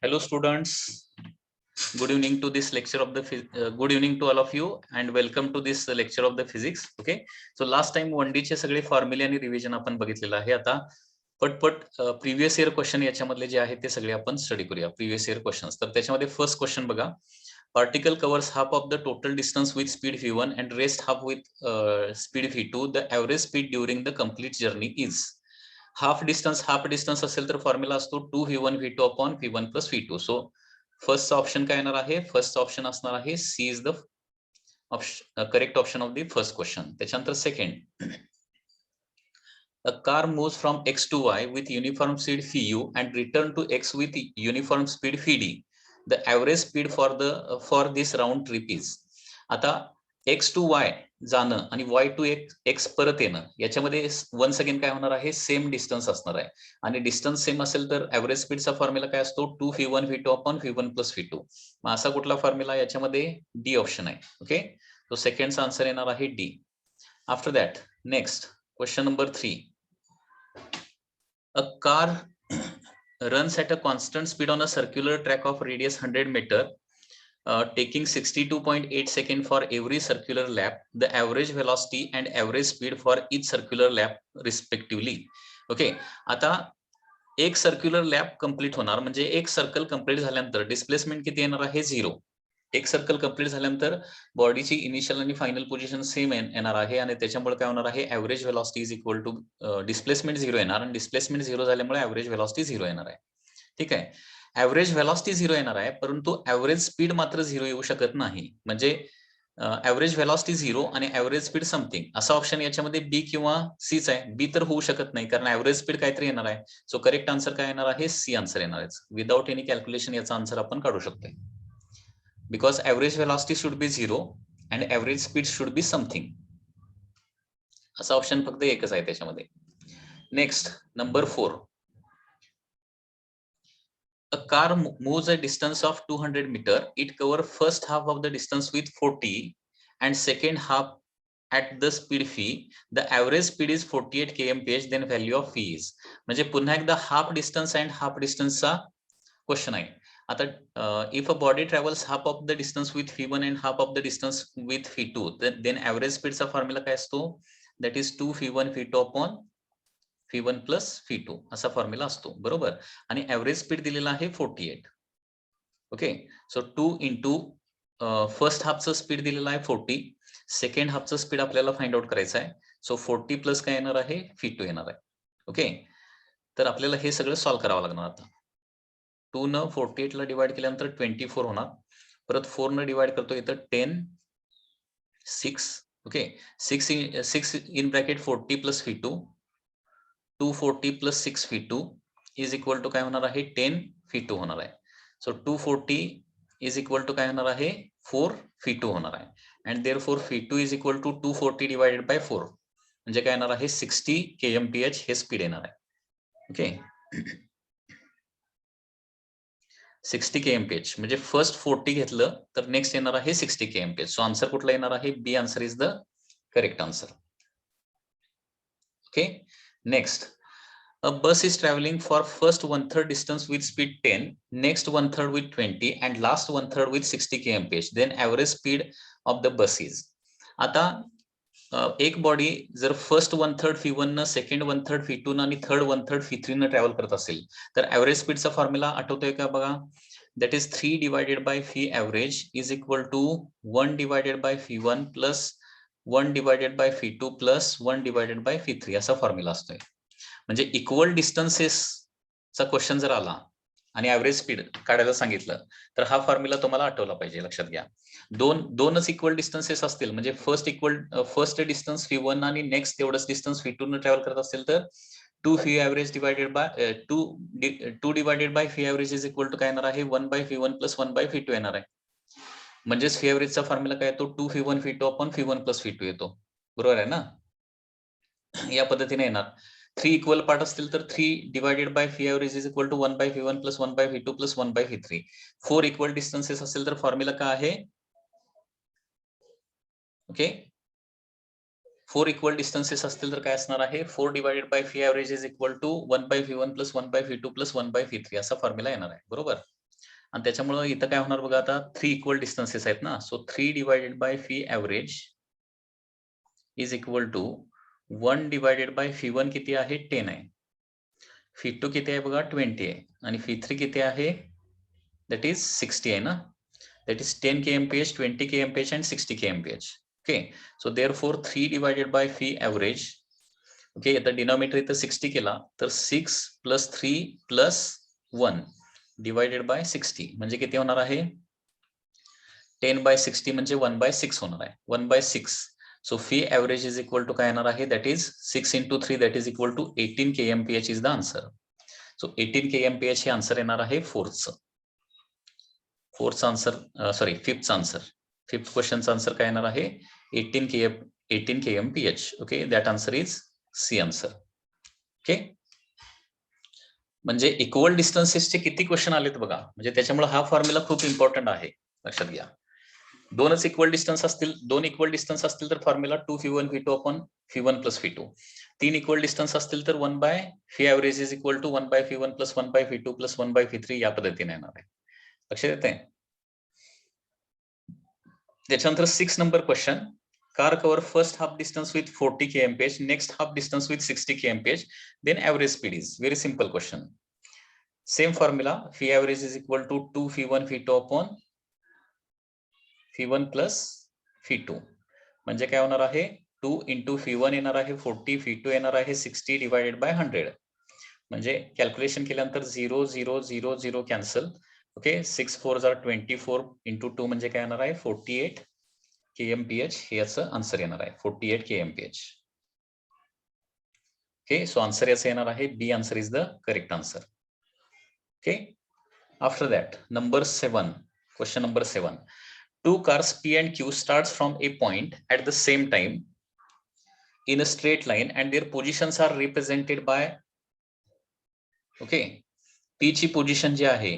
Hello students, good evening to this lecture of the good evening to all of you and welcome to this lecture of the physics. Okay, so last time 1D चे सगळे फॉर्म्युले आणि revision आपण बघितलेलं आहे. आता पटपट previous year question याच्यामधले जे आहेत ते सगळे आपण स्टडी करूया. Previous year questions. तर त्याच्यामध्ये फर्स्ट क्वेश्चन बघा. Particle covers half of the total distance with speed v1 and rest half with speed v2. The average speed during the complete journey is. Half distance असेल तर formula असतो 2v1 v2 upon v1 plus v2. So first option काय येणार आहे? First option असणार आहे C is the correct option of the first question. त्याच्यानंतर second, a car moves from x to y with uniform speed phi and return to x with uniform speed phi d. The average speed for this round trip is. आता x to y जाणं आणि y to x परत येणं याच्यामध्ये once again काय होणार आहे? Same distance असणार आहे. आणि डिस्टन्स सेम असेल तर ऍव्हरेज स्पीडचा फॉर्म्युला काय असतो? 2v1 v2 upon v1 plus v2. मग असा कुठला फॉर्म्युला? याच्यामध्ये डी ऑप्शन आहे. ओके, तो सेकंडचा आन्सर येणार आहे D. After that next question number 3. A car runs at a constant speed on a circular track of radius 100 meter, taking 62.8 seconds for every circular lap. The average velocity and average speed for each circular lap respectively. Okay, आता एक circular lap complete होणार म्हणजे एक circle complete झाल्यानंतर displacement किती येणार आहे? 0. एक सर्कल कंप्लीट झाल्यानंतर बॉडीची इनिशियल आणि फायनल पोझिशन सेम येणार आहे आणि त्याच्यामुळे काय होणार आहे? Average velocity is equal to displacement 0 येणार आणि डिस्प्लेसमेंट 0 झाल्यामुळे ऍव्हरेज व्हेलॉसिटी 0 येणार आहे. ठीक आहे, ऍव्हरेज व्हेलॉसिटी 0 येणार आहे परंतु ऍव्हरेज स्पीड मात्र 0 येऊ शकत नाही. म्हणजे ऍव्हरेज व्हेलॉसिटी 0 आणि ऍव्हरेज स्पीड समथिंग असा ऑप्शन याच्यामध्ये बी किंवा सीच आहे. बी तर होऊ शकत नाही कारण ऍव्हरेज स्पीड काहीतरी येणार आहे. सो करेक्ट आन्सर काय येणार आहे? सी आन्सर येणार आहे. विदाउट एनी कॅल्क्युलेशन याचा आन्सर आपण काढू शकतो. Because average velocity should be 0 and average speed should be something. असा ऑप्शन फक्त एकच आहे त्याच्यामध्ये. Next number 4. A car moves a distance of 200 meter. It covers first half of the distance with 40 and second half at the speed phi. The average speed is 48 kmph. Then value of phi is. म्हणजे पुन्हा एकदा half distance and half डिस्टन्सचा question आहे. आता if a body travels half of the distance with phi1 and half of the distance with phi2, then average speedचा formula काय असतो? that is 2 phi1 phi2 upon phi1 plus phi2 असा formula असतो. बरोबर, आणि ऍव्हरेज स्पीड दिलेला आहे 48. Okay, so 2 into first हाफचं स्पीड दिलेला आहे 40, सेकंड हाफचं स्पीड आपल्याला फाइंड आउट करायचं आहे. सो 40 प्लस काय येणार आहे? phi2 येणार आहे. ओके, तर आपल्याला हे सगळं सॉल्व्ह करावं लागणार. आता 2 न 48 ला डिवाइड केल्यानंतर 24 होणार. परत 4 न डिवाइड करतो इथं 10 6. Okay, 6 in bracket 40 plus phi2, 240 plus 6 phi2 is equal to काय होणार आहे? 10 phi2 होणार आहे. सो 240 इज इक्वल टू काय होणार आहे? 4 phi2 होणार आहे. And therefore phi2 is equal to 240 divided by 4 म्हणजे काय येणार आहे? 60 kmph हे स्पीड येणार आहे. ओके, 60 kmph म्हणजे फर्स्ट 40 घेतलं तर नेक्स्ट येणार आहे 60 kmph. सो आन्सर कुठला येणार आहे? B answer is the correct answer. Okay, next, a bus is traveling for first 1/3 distance with speed 10, next 1/3 with 20 and last 1/3 with 60 kmph. then average speed of the bus is. आता एक body जर first 1/3 phi1 न, second 1/3 phi2 न आणि third 1/3 phi3 न travel करत असेल तर ऍव्हरेज स्पीडचा फॉर्म्युला आठवतोय का? बघा, that is 3 divided by phi average is equal to 1 divided by phi1 plus 1 divided by phi2 plus 1 divided by phi3 असा फॉर्म्युला असतोय. म्हणजे इक्वल डिस्टन्सेसचा क्वेश्चन जर आला आणि ऍव्हरेज स्पीड काढायला सांगितलं तर हा फॉर्म्युला तुम्हाला आठवला पाहिजे. लक्षात घ्या, दोनच इक्वल डिस्टन्सेस असतील म्हणजे फर्स्ट डिस्टन्स phi1 आणि नेक्स्ट तेवढंच डिस्टन्स phi2 न ट्रॅव्हल करत असेल तर 2 phi average divided by 2 divided by phi average is equal to काय येणार आहे? 1 by phi1 plus 1 by phi2 येणार आहे. म्हणजेच phi average चा फॉर्म्युला काय येतो? 2 phi1 phi2 upon phi1 plus phi2 येतो. बरोबर आहे ना? या पद्धतीने येणार. 3 इक्वल पार्ट असतील तर 3 divided by phi average is equal to 1 by phi1 plus 1 by phi2 plus 1 by phi3. 4 equal distances असेल तर फॉर्म्युला काय आहे? ओके, 4 इक्वल डिस्टन्सेस असतील तर काय असणार आहे? 4 divided by phi average is equal to 1 by phi1 plus 1 by phi2 plus 1 by phi3 असा फॉर्म्युला येणार आहे. बरोबर, आणि त्याच्यामुळे इथं काय होणार बघा, आता 3 इक्वल डिस्टन्सेस आहेत ना, so 3 divided by phi average is equal to 1 divided by phi 1 किती आहे 10 आहे, फी 2 किती आहे बघा 20 आहे, आणि फी 3 किती आहे दॅट इज 60 आहे ना, that is 10 kmph, 20 kmph and 60 kmph. Okay, so therefore 3 divided by phi average. Okay, the denominator is 60 केला तर 6 plus 3 plus 1 divided by 60 म्हणजे किती होणार आहे 10 by 60 म्हणजे 1 by 6 होणार आहे, 1 by 6. So phi average is equal to काय येणार आहे, that is 6 into 3 that is equal to 18 kmph is the answer. So 18 kmph हे आन्सर येणार आहे fourth answer, sorry fifth answer, fifth क्वेश्चनचा आन्सर काय येणार आहे 18 kmph. Okay, that answer is C answer. Okay, म्हणजे इक्वल डिस्टन्सेसचे किती क्वेश्चन आलेत बघा, म्हणजे त्याच्यामुळे हा फॉर्म्युला खूप इम्पॉर्टंट आहे, लक्षात घ्या. दोन इक्वल डिस्टन्स असतील तर formula 2 phi 1 phi 2 upon phi 1 plus phi 2. 3 equal distance असतील तर 1 by phi average is equal to 1 by phi 1 plus 1 by phi 2 plus 1 by phi 3 या पद्धतीने येणार आहे, लक्षात येते. त्याच्यानंतर 6 number question, car cover first half distance with 40 kmph, next half distance with 60 kmph, then average speed is. Very simple question. Same formula, phi average is equal to 2 phi 1 phi 2 upon phi 1 plus phi 2. म्हणजे काय होणार आहे 2 into phi 1 येणार आहे 40, phi 2 येणार आहे 60 divided by 100. म्हणजे calculation केल्यानंतर 0 0 0 0 कॅन्सल. ओके, 6 4 are 24 into 2 म्हणजे काय येणार आहे 48 kmph. हे याचं आन्सर येणार आहे 48 kmph. ओके, सो आन्सर याचं येणार आहे B. Answer is the correct answer. Okay, after that number 7, question number 7. 2 cars P and Q starts from a point at the same time in a straight line and their positions are represented by, okay, P ची position जी आहे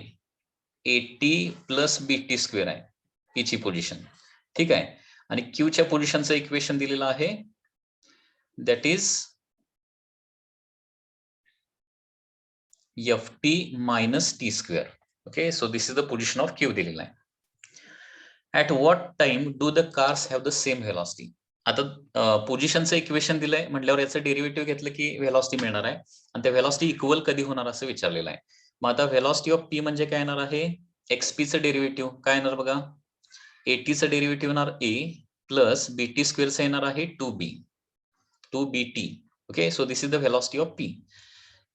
80 plus BT square आहे P ची position, ठीक आहे, आणि Q च्या पोझिशनचं equation दिलेलं आहे that is FT minus T square. Okay, so this is the position of Q दिलेला आहे. At what time do the cars have the same velocity? आता पोझिशनचं इक्वेशन दिलंय म्हटल्यावर याचं डेरिव्हेटिव्ह घेतलं की व्हेलॉसिटी मिळणार आहे, आणि त्या व्हेलॉसिटी इक्वल कधी होणार असं विचारलेलं आहे. मग आता व्हेलॉसिटी ऑफ P म्हणजे काय येणार आहे, XP चं डेरिव्हेटिव्ह काय येणार बघा, 80चं डेरिव्हेटिव्ह येणार A प्लस BT स्क्वेअरचं येणार आहे 2BT. Okay, so this is the velocity of P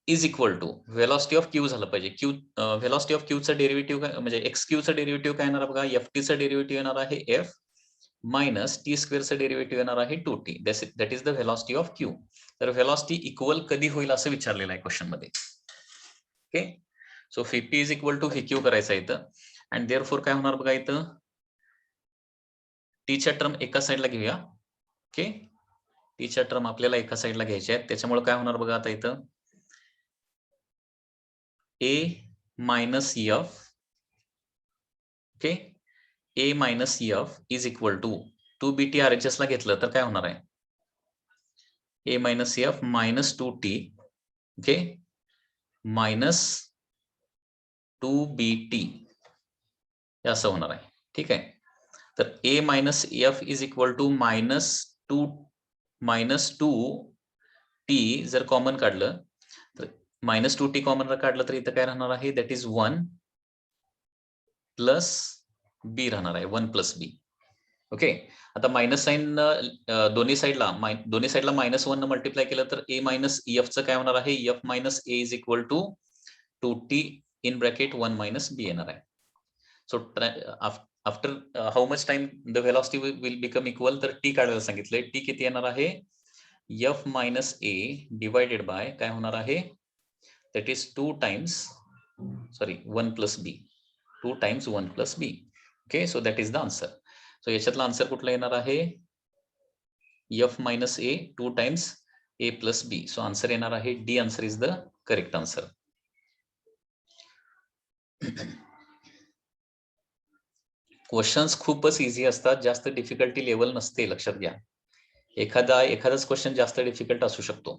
is equal to velocity of Q झालं पाहिजे. व्हेलॉसिटी ऑफ Qचं डेरिव्हेटिव्ह म्हणजे XQ चं डेरिव्हेटिव्ह काय येणार बघा, FTचं डेरिव्हेटिव्ह येणार आहे F मायनस T स्क्वेअरचं डेरिव्हेटिव्ह येणार आहे 2T. That is the velocity of Q. तर व्हेलॉसिटी इक्वल कधी होईल असं विचारलेलं आहे क्वेश्चन मध्ये. Okay, so P is equal to VQ करायचं इथं, अँड देअरफॉर काय होणार बघा इथं टीच्या टर्म एका साईडला घेऊया. ओके, टीच्या टर्म आपल्याला एका साईडला घ्यायच्या आहेत, त्याच्यामुळे काय होणार बघा आता इथं A minus F, okay, A minus F is equal to 2BT RHS ला घेतलं तर काय होणार आहे A minus F minus 2T, okay, minus 2BT असं होणार आहे, ठीक आहे. तर A minus F is equal to minus 2T जर कॉमन काढलं तर -2T कॉमन काढलं तर इथं काय राहणार आहे दॅट इज 1 प्लस B राहणार आहे 1 प्लस B. ओके, आता मायनस साइन दोन्ही साइडला -1 न मल्टिप्लाय केलं तर A मायनस F चं काय होणार आहे F minus A is equal to 2T in bracket 1 minus B येणार आहे. So after how much time the velocity will become equal, तर T काढायला सांगितलंय. T किती येणार आहे F minus A divided by काय होणार आहे that is 2 times 1 plus B, 2 times 1 plus B. Okay, so that is the answer. So याच्यातला आन्सर कुठला येणार आहे F minus A 2 times A plus B. So answer येणार आहे D. Answer is the correct answer. Questions खूपच easy असतात, जास्त difficulty level नसते, लक्षात घ्या. एखादाच क्वेश्चन जास्त डिफिकल्ट असू शकतो.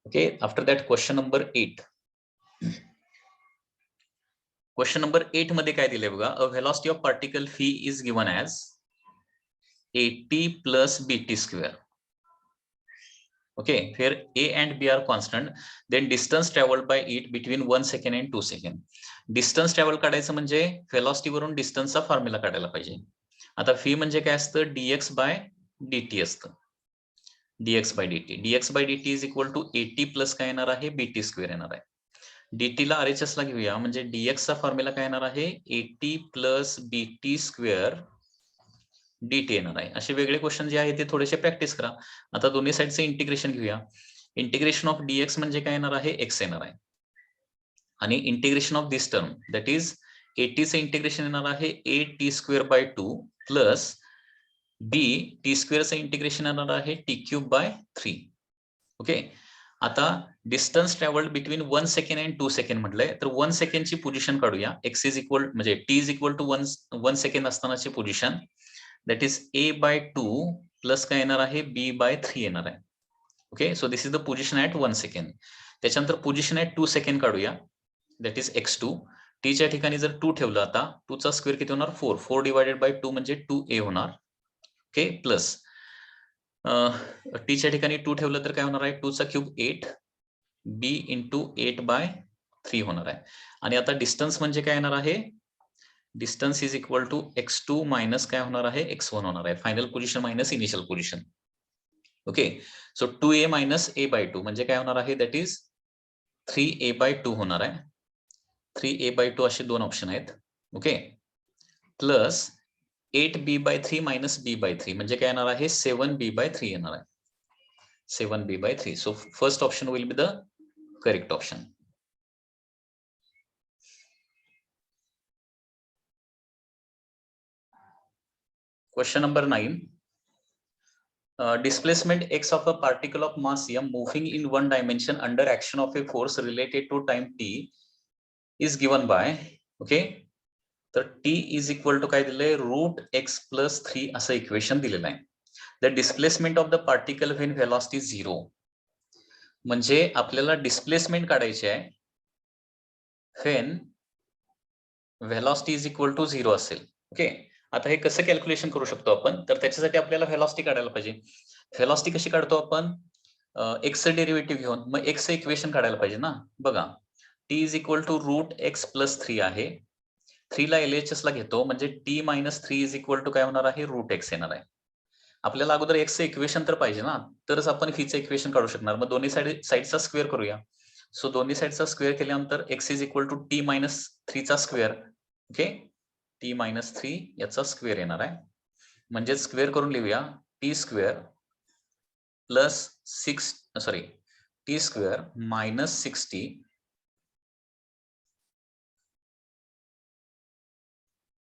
Okay, after that question number 8. Question number 8 मध्ये काय दिले बघा, a velocity of particle phi is given as AT plus BT square. Okay, here A and B are constant, then distance traveled by it between 1 second and 2 second. Distance travel काढायचं म्हणजे velocity वरून distance चा formula काढायला पाहिजे. आता fee म्हणजे काय असतं, dx by dt असतं. dx by dt. dx by dt is equal to AT plus काय येणार आहे, BT square येणार आहे. dt ला RHS ला घेऊया, म्हणजे dx चा फॉर्म्युला काय येणार आहे, AT plus BT square dt येणार आहे. असे वेगळे क्वेश्चन जे आहे ते थोडेसे प्रॅक्टिस करा. आता दोन्ही साइडचे इंटिग्रेशन घेऊया. इंटिग्रेशन ऑफ dx म्हणजे काय येणार आहे, x येणार आहे. आणि integration of this term that is AT चे इंटिग्रेशन येणार आहे AT square by 2 plus B T square चे इंटिग्रेशन येणार आहे T क्यूब बाय 3. ओके, आता distance travelled between 1 second and 2 second म्हटलंय, तर 1 सेकंडची पोझिशन काढूया. x इज इक्वल म्हणजे t is equal to 1 second असतानाची position that is a by 2 plus काय येणार आहे, b बाय 3 येणार आहे. Okay, so this is the position at 1 second. त्याच्यानंतर पोझिशन ऍट 2 सेकंड काढूया, दॅट इज x2. t च्या ठिकाणी जर 2 ठेवलं, आता 2 चा स्क्वेअर किती होणार, 4. 4 डिवायडेड बाय 2 म्हणजे 2a होणार. ओके, प्लस टी च्या ठिकाणी 2 ठेवलं तर काय होणार आहे, 2 चा क्यूब 8, b इंटू 8 बाय 3 होणार आहे. आणि आता डिस्टन्स म्हणजे काय येणार आहे, distance is equal to x2 minus काय होणार आहे, x1 होणार आहे. Final position minus initial position. Okay, so 2a minus a by 2 म्हणजे काय होणार आहे, दॅट इज 3a बाय 2 होणार आहे. 3a बाय 2 असे दोन ऑप्शन आहेत. Okay, plus 8b by 3 minus b by 3 म्हणजे काय येणार आहे, 7b बाय 3 येणार आहे. 7b by 3. So first option will be the correct option. Question number 9. Displacement x of a particle of mass m moving in one dimension under action of a force related to time t is given by, okay, तर t is equal to काय दिलंय, root x plus 3 असं equation दिलेलं आहे. The displacement of the particle when velocity is 0. म्हणजे आपल्याला displacement काढायची आहे when velocity is equal to 0 असेल. ओके, आता हे कसं कॅल्क्युलेशन करू शकतो आपण, तर त्याच्यासाठी आपल्याला व्हेलॉसिटी काढायला पाहिजे. व्हेलॉसिटी कशी काढतो आपण, x चं डेरिव्हेटिव्ह घेऊन, मग x चं इक्वेशन काढायला पाहिजे ना. बघा, t is equal to root x plus 3 आहे. 3 ला LHS ला घेतो म्हणजे t minus 3 is equal to काय होणार आहे, रूट x येणार आहे. आपल्याला अगोदर x चं इक्वेशन तर पाहिजे ना, तरच आपण फीचं इक्वेशन काढू शकणार. मग दोन्ही साइडचा स्क्वेअर करूया. सो दोन्ही साइडचा स्क्वेअर केल्यानंतर x is equal to t minus 3 चा स्क्वेअर. ओके, t मायनस 3 याचा स्क्वेअर येणार आहे. म्हणजे स्क्वेअर करून लिहूया, t square plus 6 t square minus 60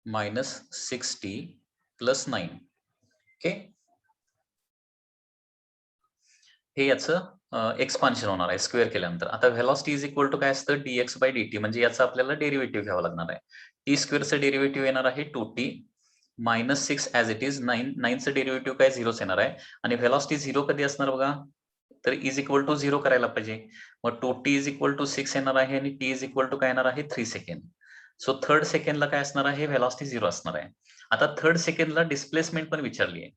minus 60 plus 9. Okay, हे याचं एक्सपान्शन होणार आहे स्क्वेअर केल्यानंतर. आता व्हेलॉसिटी इज इक्वल टू काय असतं, dx बाय dt म्हणजे याचा आपल्याला डेरिव्हेटिव्ह घ्यावा लागणार आहे. t स्क्वेअरचं डेरिव्हेटिव्ह येणार आहे 2t minus 6 as it is 9. 9चं डेरिव्हेटिव्ह काय, 0च येणार आहे. आणि व्हेलॉसिटी 0 कधी असणार बघा, तर इज इक्वल टू 0 करायला पाहिजे. मग 2t इज इक्वल टू 6 येणार आहे आणि t इज इक्वल टू काय येणार आहे, 3 सेकंड. सो थर्ड सेकंडला काय असणार आहे, व्हेलॉसिटी 0 असणार आहे. आता थर्ड सेकंडला डिस्प्लेसमेंट पण विचारली आहे,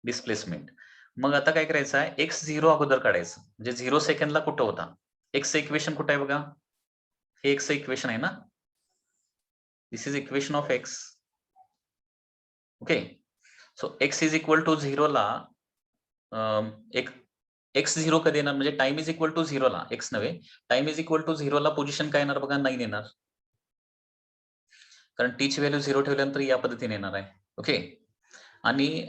डिस्प्लेसमेंट. मग आता काय करायचं आहे, x0 अगोदर काढायचं. म्हणजे 0 सेकंडला कुठं होता, x इक्वेशन कुठं आहे बघा, हे x इक्वेशन आहे ना, this is equation of x. Okay, so x is equal to 0 ला एक x0 कधी येणार, म्हणजे टाइम इज इक्वल टू 0 ला, x नव्हे, टाइम इज इक्वल टू 0 ला पोझिशन काय येणार बघा, 9 येणार. कारण t ची व्हॅल्यू 0 ठेवल्यानंतर या पद्धतीने येणार आहे. ओके, आणि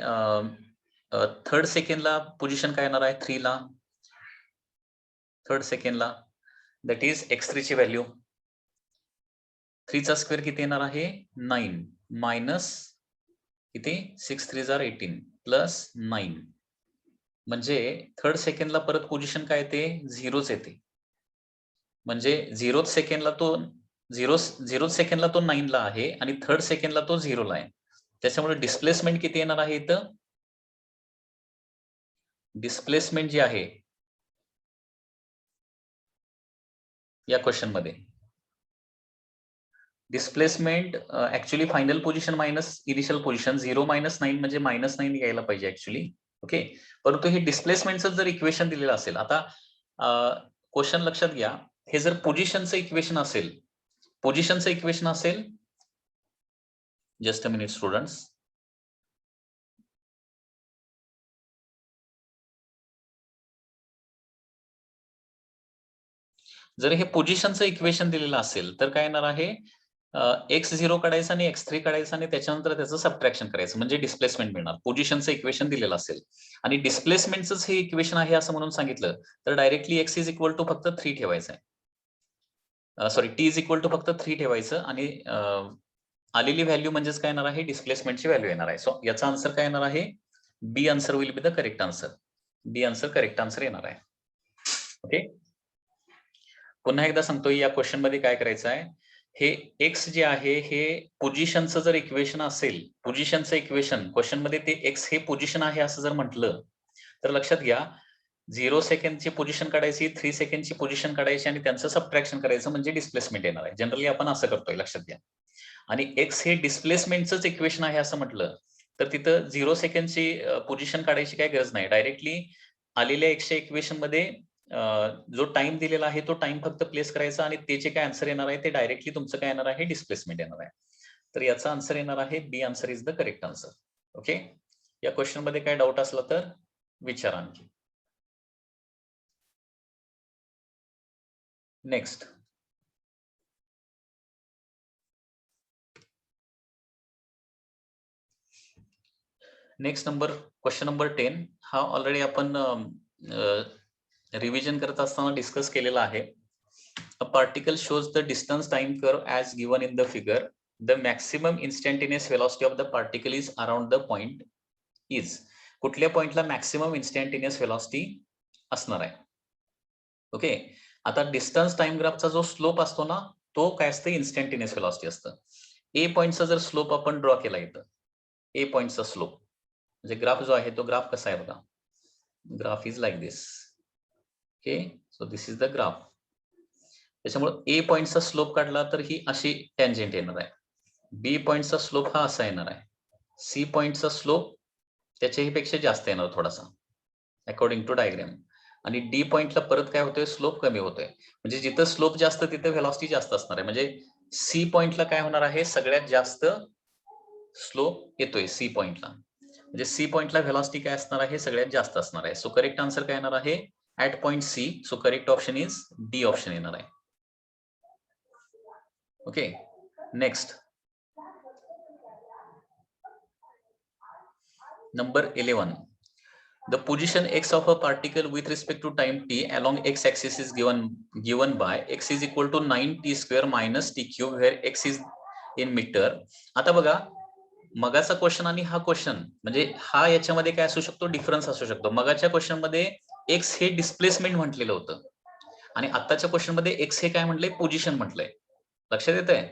थर्ड सेकंडला पोझिशन काय येणार आहे, 3 ला. थर्ड सेकंडला दॅट इज x3 ची व्हॅल्यू, 3 चा स्क्वेअर किती येणार आहे, 9 मायनस किती, 6 3 जार 18 प्लस 9. म्हणजे थर्ड सेकंडला परत पोझिशन काय येते, 0च येते. म्हणजे 0th सेकंडला तो 0th सेकंडला तो 9 ला आहे आणि थर्ड सेकंडला तो 0 ला आहे. त्याच्यामुळे डिस्प्लेसमेंट किती येणार आहे इथं, डिस्प्लेसमेंट जी आहे या क्वेश्चन मध्ये displacement actually final position minus initial position 0 - 9 म्हणजे -9 यायला पाहिजे ऍक्च्युली. ओके, परंतु हे डिस्प्लेसमेंटचं जर इक्वेशन दिलेलं असेल, आता क्वेश्चन लक्षात घ्या, हे जर पोझिशनचं इक्वेशन असेल, जस्ट अ मिनिट स्टुडंट्स. जर हे पोझिशनचं इक्वेशन दिलेलं असेल तर काय येणार आहे, x0 काढायचं आणि x3 काढायचं आणि त्याच्यानंतर त्याचं सबट्रॅक्शन करायचं म्हणजे डिस्प्लेसमेंट मिळणार. पोझिशनचं इक्वेशन दिलेलं असेल आणि डिस्प्लेसमेंटच हे इक्वेशन आहे असं म्हणून सांगितलं तर directly x is equal to फक्त 3 ठेवायचं आहे. Sorry, t is equal to फक्त 3 ठेवायचं आणि आलेली व्हॅल्यू म्हणजेच काय येणार आहे, डिस्प्लेसमेंटची व्हॅल्यू येणार आहे. सो याचा आन्सर काय येणार आहे, B answer will be the correct answer. B answer correct answer येणार आहे. ओके, पुन्हा एकदा सांगतो, या क्वेश्चन मध्ये काय करायचं आहे, हे x जे आहे हे पोझिशनचं जर इक्वेशन असेल, पोझिशनचं इक्वेशन क्वेश्चन मध्ये ते x हे पोझिशन आहे असं जर म्हटलं तर लक्षात घ्या 0 सेकंडची पोझिशन काढायची, 3 सेकंडची पोझिशन काढायची आणि त्यांचं सबट्रॅक्शन करायचं म्हणजे डिस्प्लेसमेंट येणार आहे. जनरली आपण असं करतोय, लक्षात घ्या. आणि x हे डिस्प्लेसमेंटचंच इक्वेशन आहे असं म्हटलं तर तिथं 0 सेकंडची पोझिशन काढायची काही गरज नाही. डायरेक्टली आलेल्या एक्सच्या इक्वेशन मध्ये जो टाइम दिलेला आहे तो टाइम फक्त प्लेस करायचा आणि त्याचे काय आन्सर येणार आहे ते डायरेक्टली तुमचं काय येणार आहे, डिस्प्लेसमेंट येणार आहे. तर याचा आन्सर येणार आहे B answer is the correct answer. Okay, या क्वेश्चन मध्ये काय डाऊट असला तर विचारा आणखी. Next number, question number 10. हा ऑलरेडी आपण रिव्हिजन करत असताना डिस्कस केलेला आहे. A particle shows the distance time curve as given in the figure. The maximum instantaneous velocity of the particle is around the point is. कुठल्या पॉइंटला maximum instantaneous velocity असणार आहे. ओके, आता डिस्टन्स टाइम ग्राफचा जो slope असतो ना तो काय असतं, इन्स्टंटेनियस व्हेलॉसिटी असतं. ए पॉइंटचा जर स्लोप आपण ड्रॉ केला इथं, ए पॉइंटचा स्लोप म्हणजे ग्राफ जो आहे तो ग्राफ कसा आहे बघा, graph is like this. Okay, so this is the graph. त्याच्यामुळे ए पॉइंटचा स्लोप काढला तर ही अशी टँजेंट येणार आहे, बी पॉइंटचा स्लोप हा असा येणार आहे, सी पॉइंटचा स्लोप त्याच्याही पेक्षा जास्त येणार थोडासा अकॉर्डिंग टू डायग्राम, आणि डी पॉइंटला परत काय होतोय, स्लोप कमी होतोय. म्हणजे जिथं स्लोप जास्त तिथे व्हेलॉसिटी जास्त असणार आहे. म्हणजे सी पॉइंटला काय होणार आहे, सगळ्यात जास्त स्लोप येतोय सी पॉइंटला, म्हणजे सी पॉइंटला व्हेलॉसिटी काय असणार आहे, सगळ्यात जास्त असणार आहे. सो करेक्ट आन्सर काय येणार आहे, at point C. So correct option is D option येणार आहे. Okay, next number 11. The position x of a particle with respect to time t along x-axis is given by x is equal to 9t square minus t cube, where x is in meter. आता बघा, मगाचा question आणि हा question म्हणजे हा याच्यामध्ये काय असू शकतो, डिफरन्स असू शकतो. मगाच्या क्वेश्चन मध्ये x हे डिस्प्लेसमेंट म्हटलेलं होतं आणि आताच्या क्वेश्चन मध्ये x हे काय म्हटलंय, पोझिशन म्हटलंय. लक्षात येत आहे,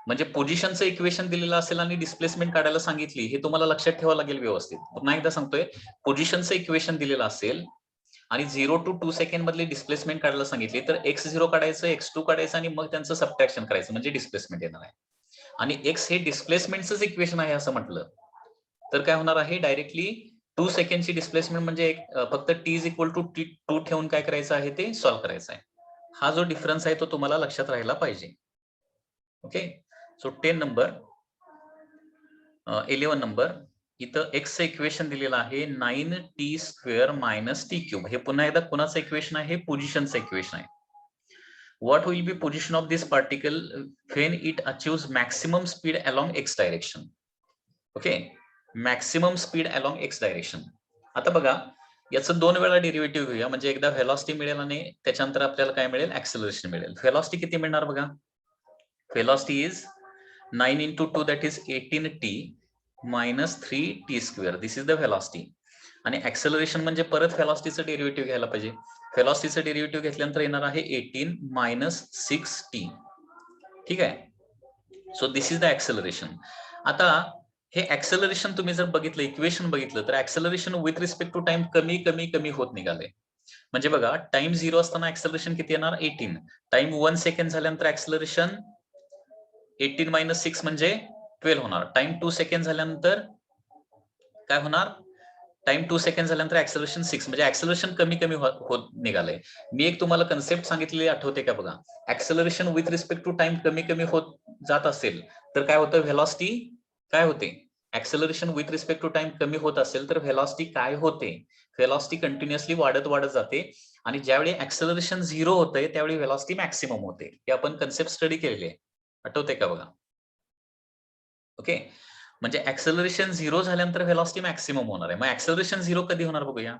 म्हणजे पोझिशनचं इक्वेशन दिलेलं असेल आणि डिस्प्लेसमेंट काढायला सांगितली, हे तुम्हाला लक्षात ठेवावं लागेल व्यवस्थित. पुन्हा एकदा सांगतोय, पोझिशनचं इक्वेशन दिलेलं असेल आणि 0 to 2 सेकंड मधली डिस्प्लेसमेंट काढायला सांगितली तर x0 काढायचं, x2 काढायचं आणि मग त्यांचं सबट्रॅक्शन करायचं म्हणजे डिस्प्लेसमेंट येणार आहे. आणि x हे डिस्प्लेसमेंटचंच इक्वेशन आहे असं म्हटलं तर काय होणार आहे, डायरेक्टली 2 सेकंडची डिस्प्लेसमेंट म्हणजे फक्त t इज इक्वल टू 2 ठेवून काय करायचं आहे, ते सॉल्व्ह करायचं आहे. हा जो डिफरन्स आहे तो तुम्हाला लक्षात राहायला पाहिजे. ओके, सो 10 नंबर 11 नंबर, इथं x चं इक्वेशन दिलेलं आहे 9t square minus t cube. हे पुन्हा एकदा कोणाचं इक्वेशन आहे, पोझिशनचं इक्वेशन आहे. What will be position of this particle when it achieves maximum speed along x direction? Okay, maximum speed along x direction. आता बघा, याचं 2 वेळा डेरिव्हेटिव्ह घेऊया, म्हणजे एकदा व्हेलॉसिटी मिळेल आणि त्याच्यानंतर आपल्याला काय मिळेल, ऍक्सेलरेशन मिळेल. व्हेलॉसिटी किती मिळणार बघा, velocity is 9 into 2 that is 18t minus 3t square. This is the velocity. आणि ऍक्सेलरेशन म्हणजे परत व्हेलॉसिटीचं डेरिव्हेटिव्ह घ्यायला पाहिजे. व्हेलॉसिटीचं डेरिव्हेटिव्ह घेतल्यानंतर येणार आहे 18 minus 6t. ठीक आहे, so this is the acceleration. आता हे ऍक्सेलरेशन तुम्ही जर बघितलं, इक्वेशन बघितलं तर acceleration with respect to time कमी कमी कमी होत निघाले. म्हणजे बघा, टाइम 0 असताना ऍक्सेलरेशन किती येणार, 18. टाइम 1 सेकंड झाल्यानंतर ऍक्सेलरेशन 18 मायनस 6 म्हणजे 12 होणार. टाइम 2 सेकंड झाल्यानंतर काय होणार? टाइम 2 सेकंड झाल्यानंतर ऍक्सेलरेशन 6 म्हणजे ऍक्सेलरेशन कमी कमी होत निघालंय. मी एक तुम्हाला कन्सेप्ट सांगितलेली आठवते का बघा? Acceleration with respect to time कमी कमी होत जात असेल तर काय होतं? व्हेलॉसिटी काय होते? Acceleration with respect to time कमी होत असेल तर व्हेलॉसिटी काय होते? व्हेलॉसिटी कंटिन्युअसली वाढत वाढत जाते आणि ज्यावेळी ऍक्सेलरेशन 0 होतंय त्यावेळी व्हेलॉसिटी मॅक्सिमम होते. हे आपण कन्सेप्ट स्टडी केलेली आहे. आठवते का बघा? ओके, म्हणजे ऍक्सेलरेशन 0 झाल्यानंतर व्हेलॉसिटी मॅक्सिमम होणार आहे. मग ऍक्सेलरेशन 0 कधी होणार बघूया.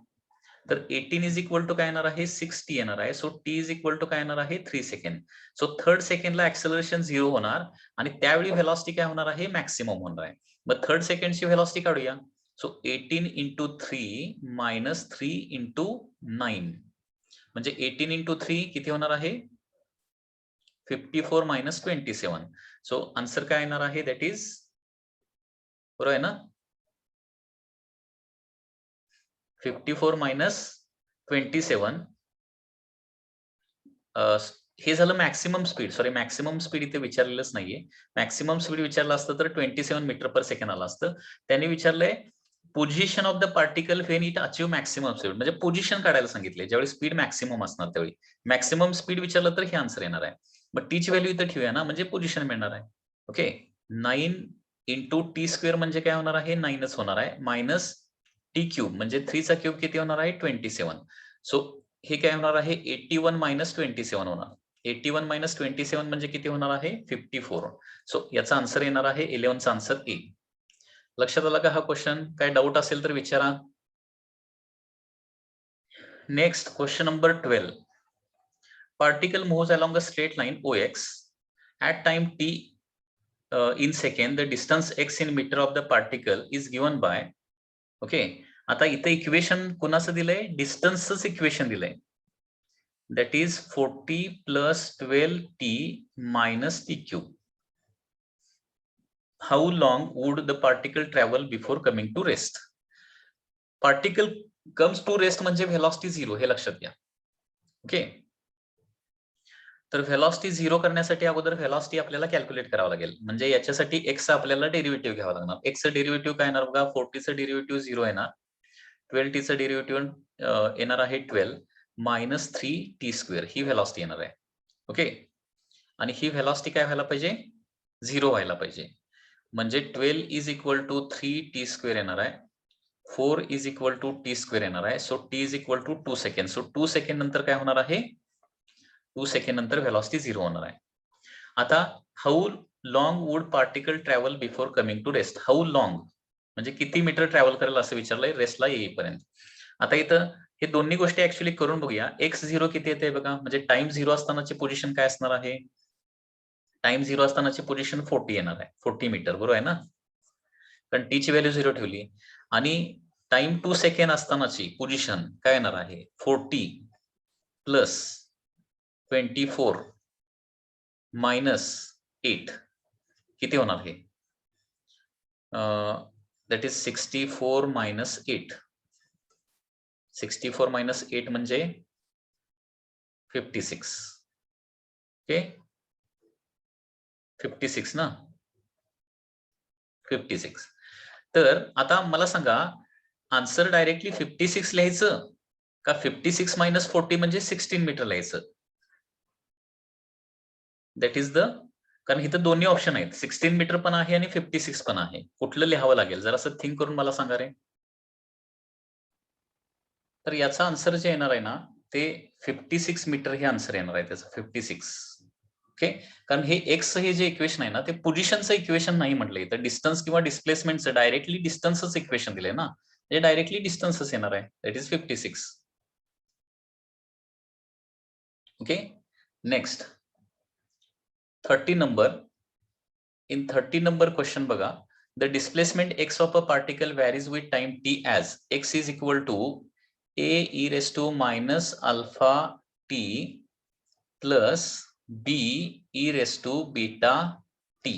तर 18 इज इक्वल टू काय येणार आहे? 6t येणार आहे. So t is equal to काय येणार आहे? 3 सेकंड. सो थर्ड सेकंडला ऍक्सेलरेशन 0 होणार आणि त्यावेळी व्हेलॉसिटी काय होणार आहे? मॅक्सिमम होणार आहे. मग थर्ड सेकंडची व्हेलॉसिटी काढूया. सो 18 इंटू 3 मायनस 3 इंटू 9 म्हणजे 18 इंटू 3 किती होणार आहे? 54 मायनस 27. सो आन्सर काय येणार आहे? दॅट इज बरोबर आहे ना? 54 मायनस 27 हे झालं maximum speed. Sorry, maximum speed इथे विचारलेलंच नाहीये. मॅक्सिमम स्पीड विचारलं असतं तर 27 मीटर पर सेकंड आलं असतं. त्यांनी विचारलंय position of the particle when it achieve maximum speed, म्हणजे पोझिशन काढायला सांगितले ज्यावेळी स्पीड मॅक्सिमम असणार त्यावेळी. मॅक्सिमम स्पीड विचारलं तर हे आन्सर येणार आहे. मग टीची व्हॅल्यू इथे ठेवूया ना, म्हणजे पोझिशन मिळणार आहे. ओके, 9 इंटू टी स्क्वेअर म्हणजे काय होणार आहे? 9च होणार आहे. मायनस टी क्यूब म्हणजे 3 चा क्यूब किती होणार आहे? 27. सो हे काय होणार आहे? 81 मायनस 27 होणार. 81 मायनस 27 म्हणजे किती होणार आहे? 54. सो याचा आन्सर येणार आहे 11 चा आन्सर ए. लक्षात आला का हा क्वेश्चन? काय डाऊट असेल तर विचारा. Next question number 12. Particle moves along a straight line OX at time t in second. The distance x in meter of the particle is given by. Okay, आता इथे इक्वेशन कोणाचं दिलंय? डिस्टन्सच इक्वेशन दिलंय. That is 40 plus 12t minus t cube. How long would the particle travel before coming to rest? Particle comes to rest म्हणजे velocity 0 हे लक्षात घ्या. ओके, तर व्हेलॉसिटी 0 करण्यासाठी अगोदर व्हेलॉसिटी आपल्याला कॅल्क्युलेट करावं लागेल. म्हणजे याच्यासाठी एक्स आपल्याला डेरिव्हेटिव्ह घ्यावं लागणार. एक्सचं डेरिव्हेटिव्ह काय येणार बघा? 40चं डेरिव्हेटिव्ह 0 येणार. 12tचं डेरिव्हेटिव्ह येणार आहे 12 मायनस 3t स्क्वेअर. ही व्हेलॉसिटी येणार आहे. ओके, आणि ही व्हेलॉसिटी काय व्हायला पाहिजे? 0 व्हायला पाहिजे. म्हणजे 12 is equal to 3t square येणार आहे. 4 is equal to t square येणार आहे. So t is equal to 2 second. So 2 second नंतर काय होणार आहे? 2 सेकंड नंतर व्हेलॉसिटी 0 होणार आहे. आता how long would particle travel before coming to rest? How long म्हणजे किती मीटर ट्रॅव्हल करेल असं विचारलंय रेस्टला येईपर्यंत. आता इथं हे दोन्ही गोष्टी ऍक्च्युअली करून बघूया. x0 किती येते बघा, म्हणजे टाइम 0 असतानाची पोझिशन काय असणार आहे? टाइम 0 असतानाची पोझिशन 40 येणार आहे. 40 मीटर, बरोबर आहे ना? कारण टी ची व्हॅल्यू 0 ठेवली. आणि टाइम 2 सेकंड असतानाची पोझिशन काय येणार आहे? 40 प्लस 24 मायनस 8 किती होणार हे? That is 64 minus 8. 64 मायनस 8 म्हणजे 56. ओके, 56 ना? 56. तर आता मला सांगा आन्सर डायरेक्टली 56 लिहायचं का 56 मायनस 40 म्हणजे 16 मीटर लिहायचं? दॅट इज द, कारण इथं दोन्ही ऑप्शन आहेत. 16 मीटर पण आहे आणि 56 पण आहे. कुठलं लिहावं लागेल? जरासं थिंक करून मला सांगा रे. तर याचा आन्सर जे येणार आहे ना ते 56 मीटर हे आन्सर येणार आहे त्याचं. 56. ओके, कारण हे एक्स हे जे इक्वेशन आहे ना ते पोझिशनचं इक्वेशन नाही म्हटलं इथं. डिस्टन्स किंवा डिस्प्लेसमेंटचं डायरेक्टली डिस्टन्सच इक्वेशन दिलंय ना, म्हणजे डायरेक्टली डिस्टन्सच येणार आहे. That is 56. Okay, next 30 number. In 30 number question बघा, the displacement x of a particle varies with time t as x is equal to a e raised to minus alpha t plus b e raised to beta t.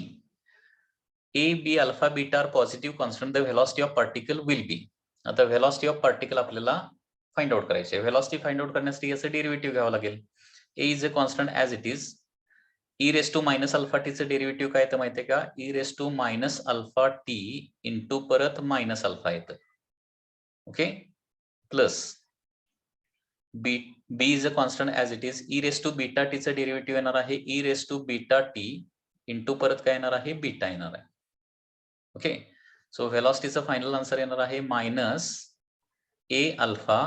a, b, alpha, beta are positive constant. The velocity of particle will be. आता velocity of particle आपल्याला find out करायचे. velocity find out करण्यासाठी याचं derivative घ्यावं लागेल. a is a constant as it is. E raise to minus alpha टीचं derivative काय तर माहितीये का, e raise to minus alpha t into परत मायनस अल्फा येतं. Okay, plus b is a constant as it is. E raise to beta टीचं derivative येणार आहे e raise to beta t into परत काय येणार आहे, बीटा येणार आहे. ओके, सो व्हेलॉसिटीचं फायनल आन्सर येणार आहे minus a alpha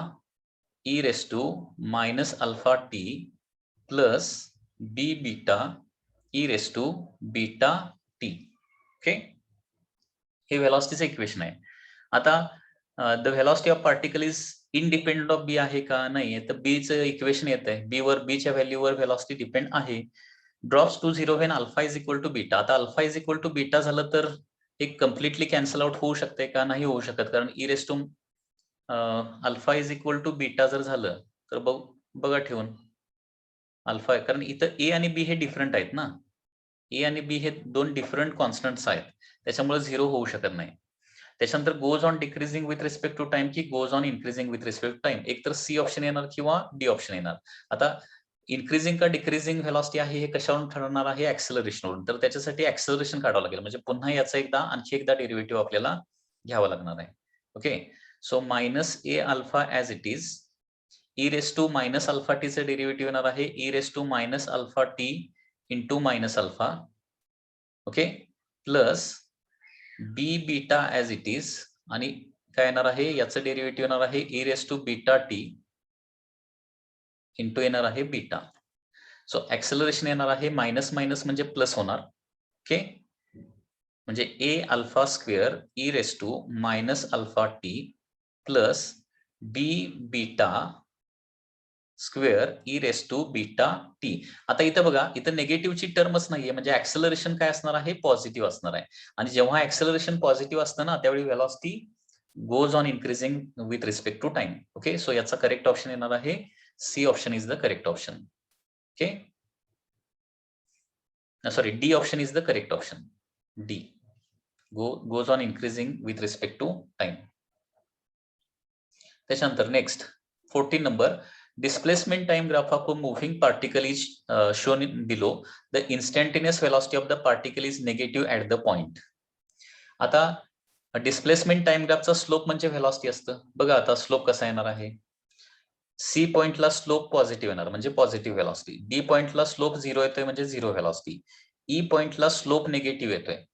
e raise to minus alpha T plus B beta E raise to beta T. Okay, हे व्हेलॉसिटीचं इक्वेशन आहे. आता the velocity of particle is independent of B आहे का, नाही, तर बीचं इक्वेशन येत आहे, बीच्या व्हॅल्यूवर व्हेलॉसिटी डिपेंड आहे. Drops to zero when alpha is equal to beta. आता alpha is equal to beta झालं तर हे कम्प्लिटली कॅन्सल आउट होऊ शकते का, नाही होऊ शकत, कारण e raise to alpha is equal to beta जर झालं तर बघा ठेवून अल्फा, कारण इथं ए आणि बी हे डिफरंट आहेत ना, ए आणि बी हे दोन डिफरंट कॉन्स्टंट्स आहेत, त्याच्यामुळे झिरो होऊ शकत नाही. त्याच्यानंतर goes on decreasing with respect to time की goes on increasing with respect to time, एक तर सी ऑप्शन येणार किंवा डी ऑप्शन येणार. आता इन्क्रीजिंग का डिक्रीजिंग व्हेलॉसिटी आहे हे कशावरून ठरवणार आहे, ऍक्सेलरेशनवरून. तर त्याच्यासाठी ऍक्सेलरेशन काढावं लागेल, म्हणजे पुन्हा याचा आणखी एकदा डेरिव्हेटिव्ह आपल्याला घ्यावा लागणार आहे. Okay, so minus a alpha as it is e raise to minus alpha टीचं डेरिव्हेटिव्ह येणार आहे e raise to minus alpha t into minus alpha. Okay, plus B beta as it is, आणि काय येणार आहे, याचं डेरिव्हेटिव्ह येणार आहे e raise to beta t into येणार आहे बीटा. सो ऍक्सेलरेशन येणार आहे मायनस मायनस म्हणजे प्लस होणार. ओके, म्हणजे a alpha square e raise to minus alpha T plus B beta square e raise to beta t. आता इथं बघा, इथं नेगेटिव्हची टर्मच नाहीये, म्हणजे ऍक्सेलरेशन काय असणार आहे, पॉझिटिव्ह असणार आहे. आणि जेव्हा ऍक्सेलरेशन पॉझिटिव्ह असतं ना, त्यावेळी velocity goes on increasing with respect to time. Okay, so याचा करेक्ट ऑप्शन येणार आहे C option is the correct option. Okay, sorry, D option is the correct option. D goes on increasing with respect to time. त्याच्यानंतर next 14 number, displacement time graph of a moving particle is shown in below. The instantaneous velocity of the particle is negative at the point. आता displacement time ग्राफचा slope म्हणजे velocity असतं. बघा आता slope कसा येणार आहे, C पॉइंटला स्लोप पॉझिटिव्ह येणार म्हणजे पॉझिटिव्ह व्हेलॉसिटी, डी पॉइंटला स्लोप झिरो येतोय म्हणजे झिरो व्हेलॉसिटी, ई पॉइंटला स्लोप निगेटिव्ह येतोय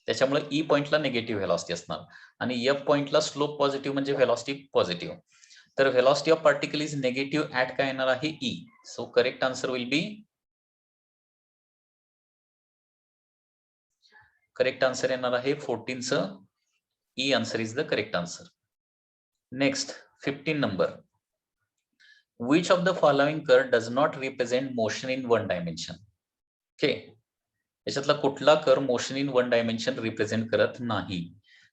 त्याच्यामुळे ई पॉइंटला निगेटिव्ह व्हेलॉसिटी असणार, आणि एफ पॉइंटला स्लोप पॉझिटिव्ह म्हणजे व्हेलॉसिटी पॉझिटिव्ह. तर velocity of particle is negative at काय येणार आहे, E. So correct answer will be, correct answer येणार आहे 14चं E answer is the correct answer. Next 15 number, which of the following curve does not represent motion in one dimension. Okay, याच्यातला कुठला curve motion in one dimension represent करत नाही,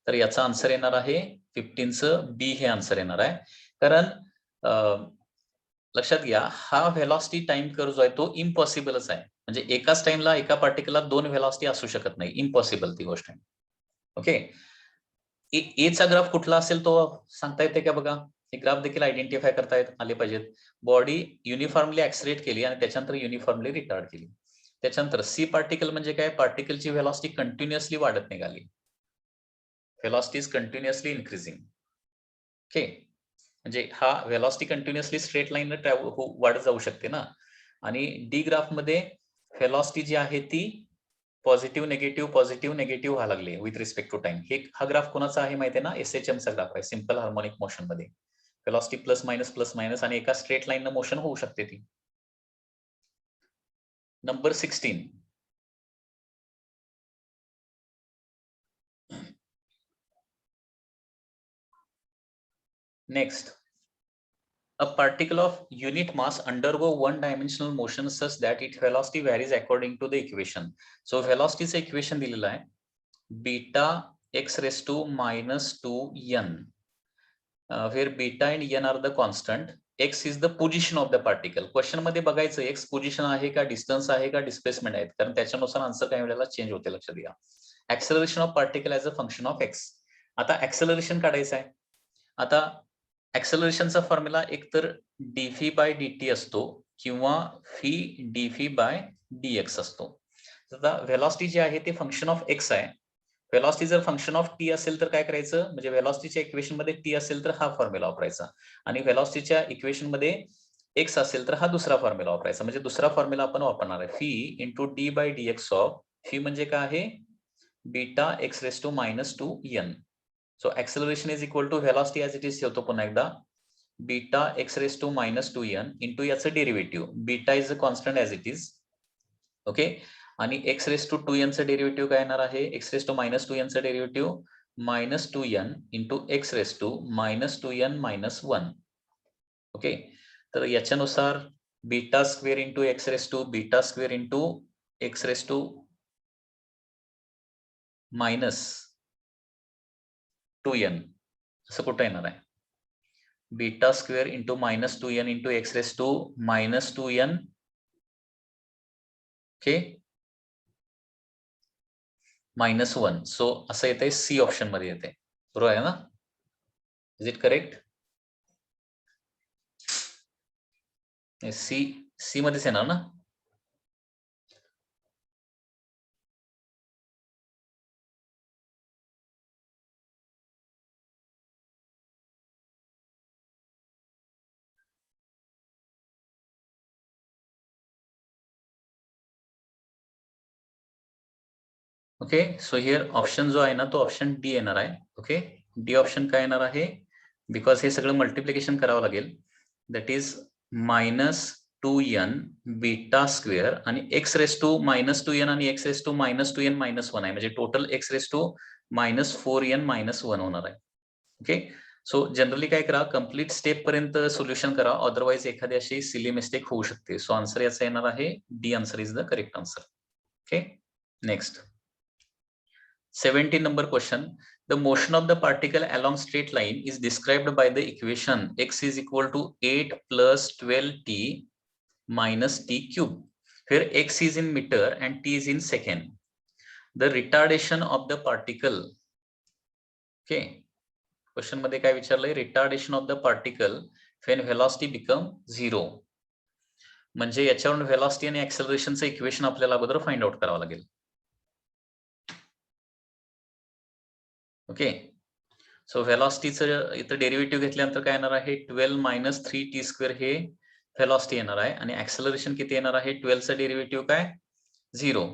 तर याचा answer येणार आहे 15चं बी हे आन्सर येणार आहे. कारण लक्षात घ्या, हा व्हेलॉसिटी टाइम कर्व जो आहे तो इम्पॉसिबलच आहे, म्हणजे एकाच टाइमला एका पार्टिकलला दोन व्हेलॉसिटी असू शकत नाही, इम्पॉसिबल ती गोष्ट आहे. ओके, एचा ग्राफ कुठला असेल तो सांगता येते का, बघा हे ग्राफ देखील आयडेंटिफाय करता आले पाहिजेत. बॉडी युनिफॉर्मली ऍक्सिलेट केली आणि त्याच्यानंतर युनिफॉर्मली रिटार्ड केली. त्याच्यानंतर सी पार्टिकल म्हणजे काय, पार्टिकलची व्हेलॉसिटी कंटिन्युअसली वाढत निघाली, velocity is continuously increasing. Okay, म्हणजे हा व्हेलॉसिटी कंटिन्युअसली स्ट्रेट लाईन वाढत जाऊ शकते ना. आणि डी ग्राफ मध्ये व्हेलॉसिटी जी आहे ती पॉझिटिव्ह नेगेटिव्ह व्हायला लागली विथ रिस्पेक्ट टू टाइम. हा ग्राफ कोणाचा आहे माहिती आहे ना, SHM चा ग्राफ आहे, सिंपल हार्मोनिक मोशन मध्ये व्हेलॉसिटी प्लस मायनस आणि एका स्ट्रेट लाईन मोशन होऊ शकते ती. Number 16, next, a particle of unit mass undergo one-dimensional motion such that its velocity varies according to the equation. So velocity चं equation दिलेलं आहे, beta x raised to minus 2n, where beta and n are the constant, x is the position of the particle. Question मध्ये बघायचं x position आहे का, distance आहे का, displacement आहे, कारण त्याच्यानुसार आन्सर काही वेळेला चेंज होते, लक्षात घ्या. Acceleration of particle as a function of x. आता ऍक्सेलरेशन काढायचं आहे. आता ऍक्सेलरेशनचा फॉर्म्युला एकतर dv बाय dt असतो किंवा phi dv बाय dx असतो. आता व्हेलॉसिटी जे आहे ते फंक्शन ऑफ x आहे. व्हेलॉसिटी जर फंक्शन ऑफ t असेल तर काय करायचं, म्हणजे व्हेलॉसिटीच्या इक्वेशन मध्ये t असेल तर हा फॉर्म्युला वापरायचा आणि व्हेलॉसिटीच्या इक्वेशन मध्ये x असेल तर हा दुसरा फॉर्म्युला वापरायचा. म्हणजे दुसरा फॉर्म्युला आपण वापरणार आहे phi into d by dx of phi म्हणजे काय आहे beta x raise to -2n. So acceleration is equal to velocity as it is ठेवतो पुन्हा एकदा beta x raise to -2n into याचं derivative. Beta is a constant as it is. Okay, आणि x raise to 2n चं derivative काय येणार आहे, x raise to -2n चं derivative -2n into x raise to -2n - 1. Okay, तर याच्यानुसार beta square into x raise to beta square into x raise to -2n असं कुठं येणार आहे, beta square into -2n into x raise to -2n. Okay, -1. So असं येते C option मध्ये येते. बरोबर आहे ना, इज इट करेक्ट? सी मध्येच येणार ना. ओके, सो हिअर ऑप्शन जो आहे ना तो ऑप्शन डी येणार आहे. ओके, डी ऑप्शन काय येणार आहे, बिकॉज हे सगळं मल्टिप्लिकेशन करावं लागेल. That is -2n beta square आणि x रेस टू -2n आणि x रेस टू -2n - 1 आहे, म्हणजे total x raise to -4n - 1 होणार आहे. ओके, सो जनरली काय करा, कंप्लीट स्टेप पर्यंत सोल्युशन करा, अदरवाइज एखादी अशी सिली मिस्टेक होऊ शकते. सो आन्सर याचा येणार आहे D. Answer is the correct answer. Okay, next 17 number question. The motion of the particle along straight line is described by the equation x is equal to 8 plus 12t minus t cube, where x is in meter and t is in second. The retardation of the particle. Okay, question मध्ये काय विचारलंय, retardation of the particle when velocity become 0. म्हणजे याच्यावरून velocity आणि ऍक्सेलरेशनचं equation आपल्याला अगोदर find out करावं लागेल. Okay, so व्हेलॉसिटीचं इथं डेरिव्हेटिव्ह घेतल्यानंतर काय येणार आहे, 12 - 3t स्क्वेअर हे व्हेलॉसिटी येणार आहे आणि ऍक्सेलरेशन किती येणार आहे, 12 चं डेरिव्हेटिव्ह काय 0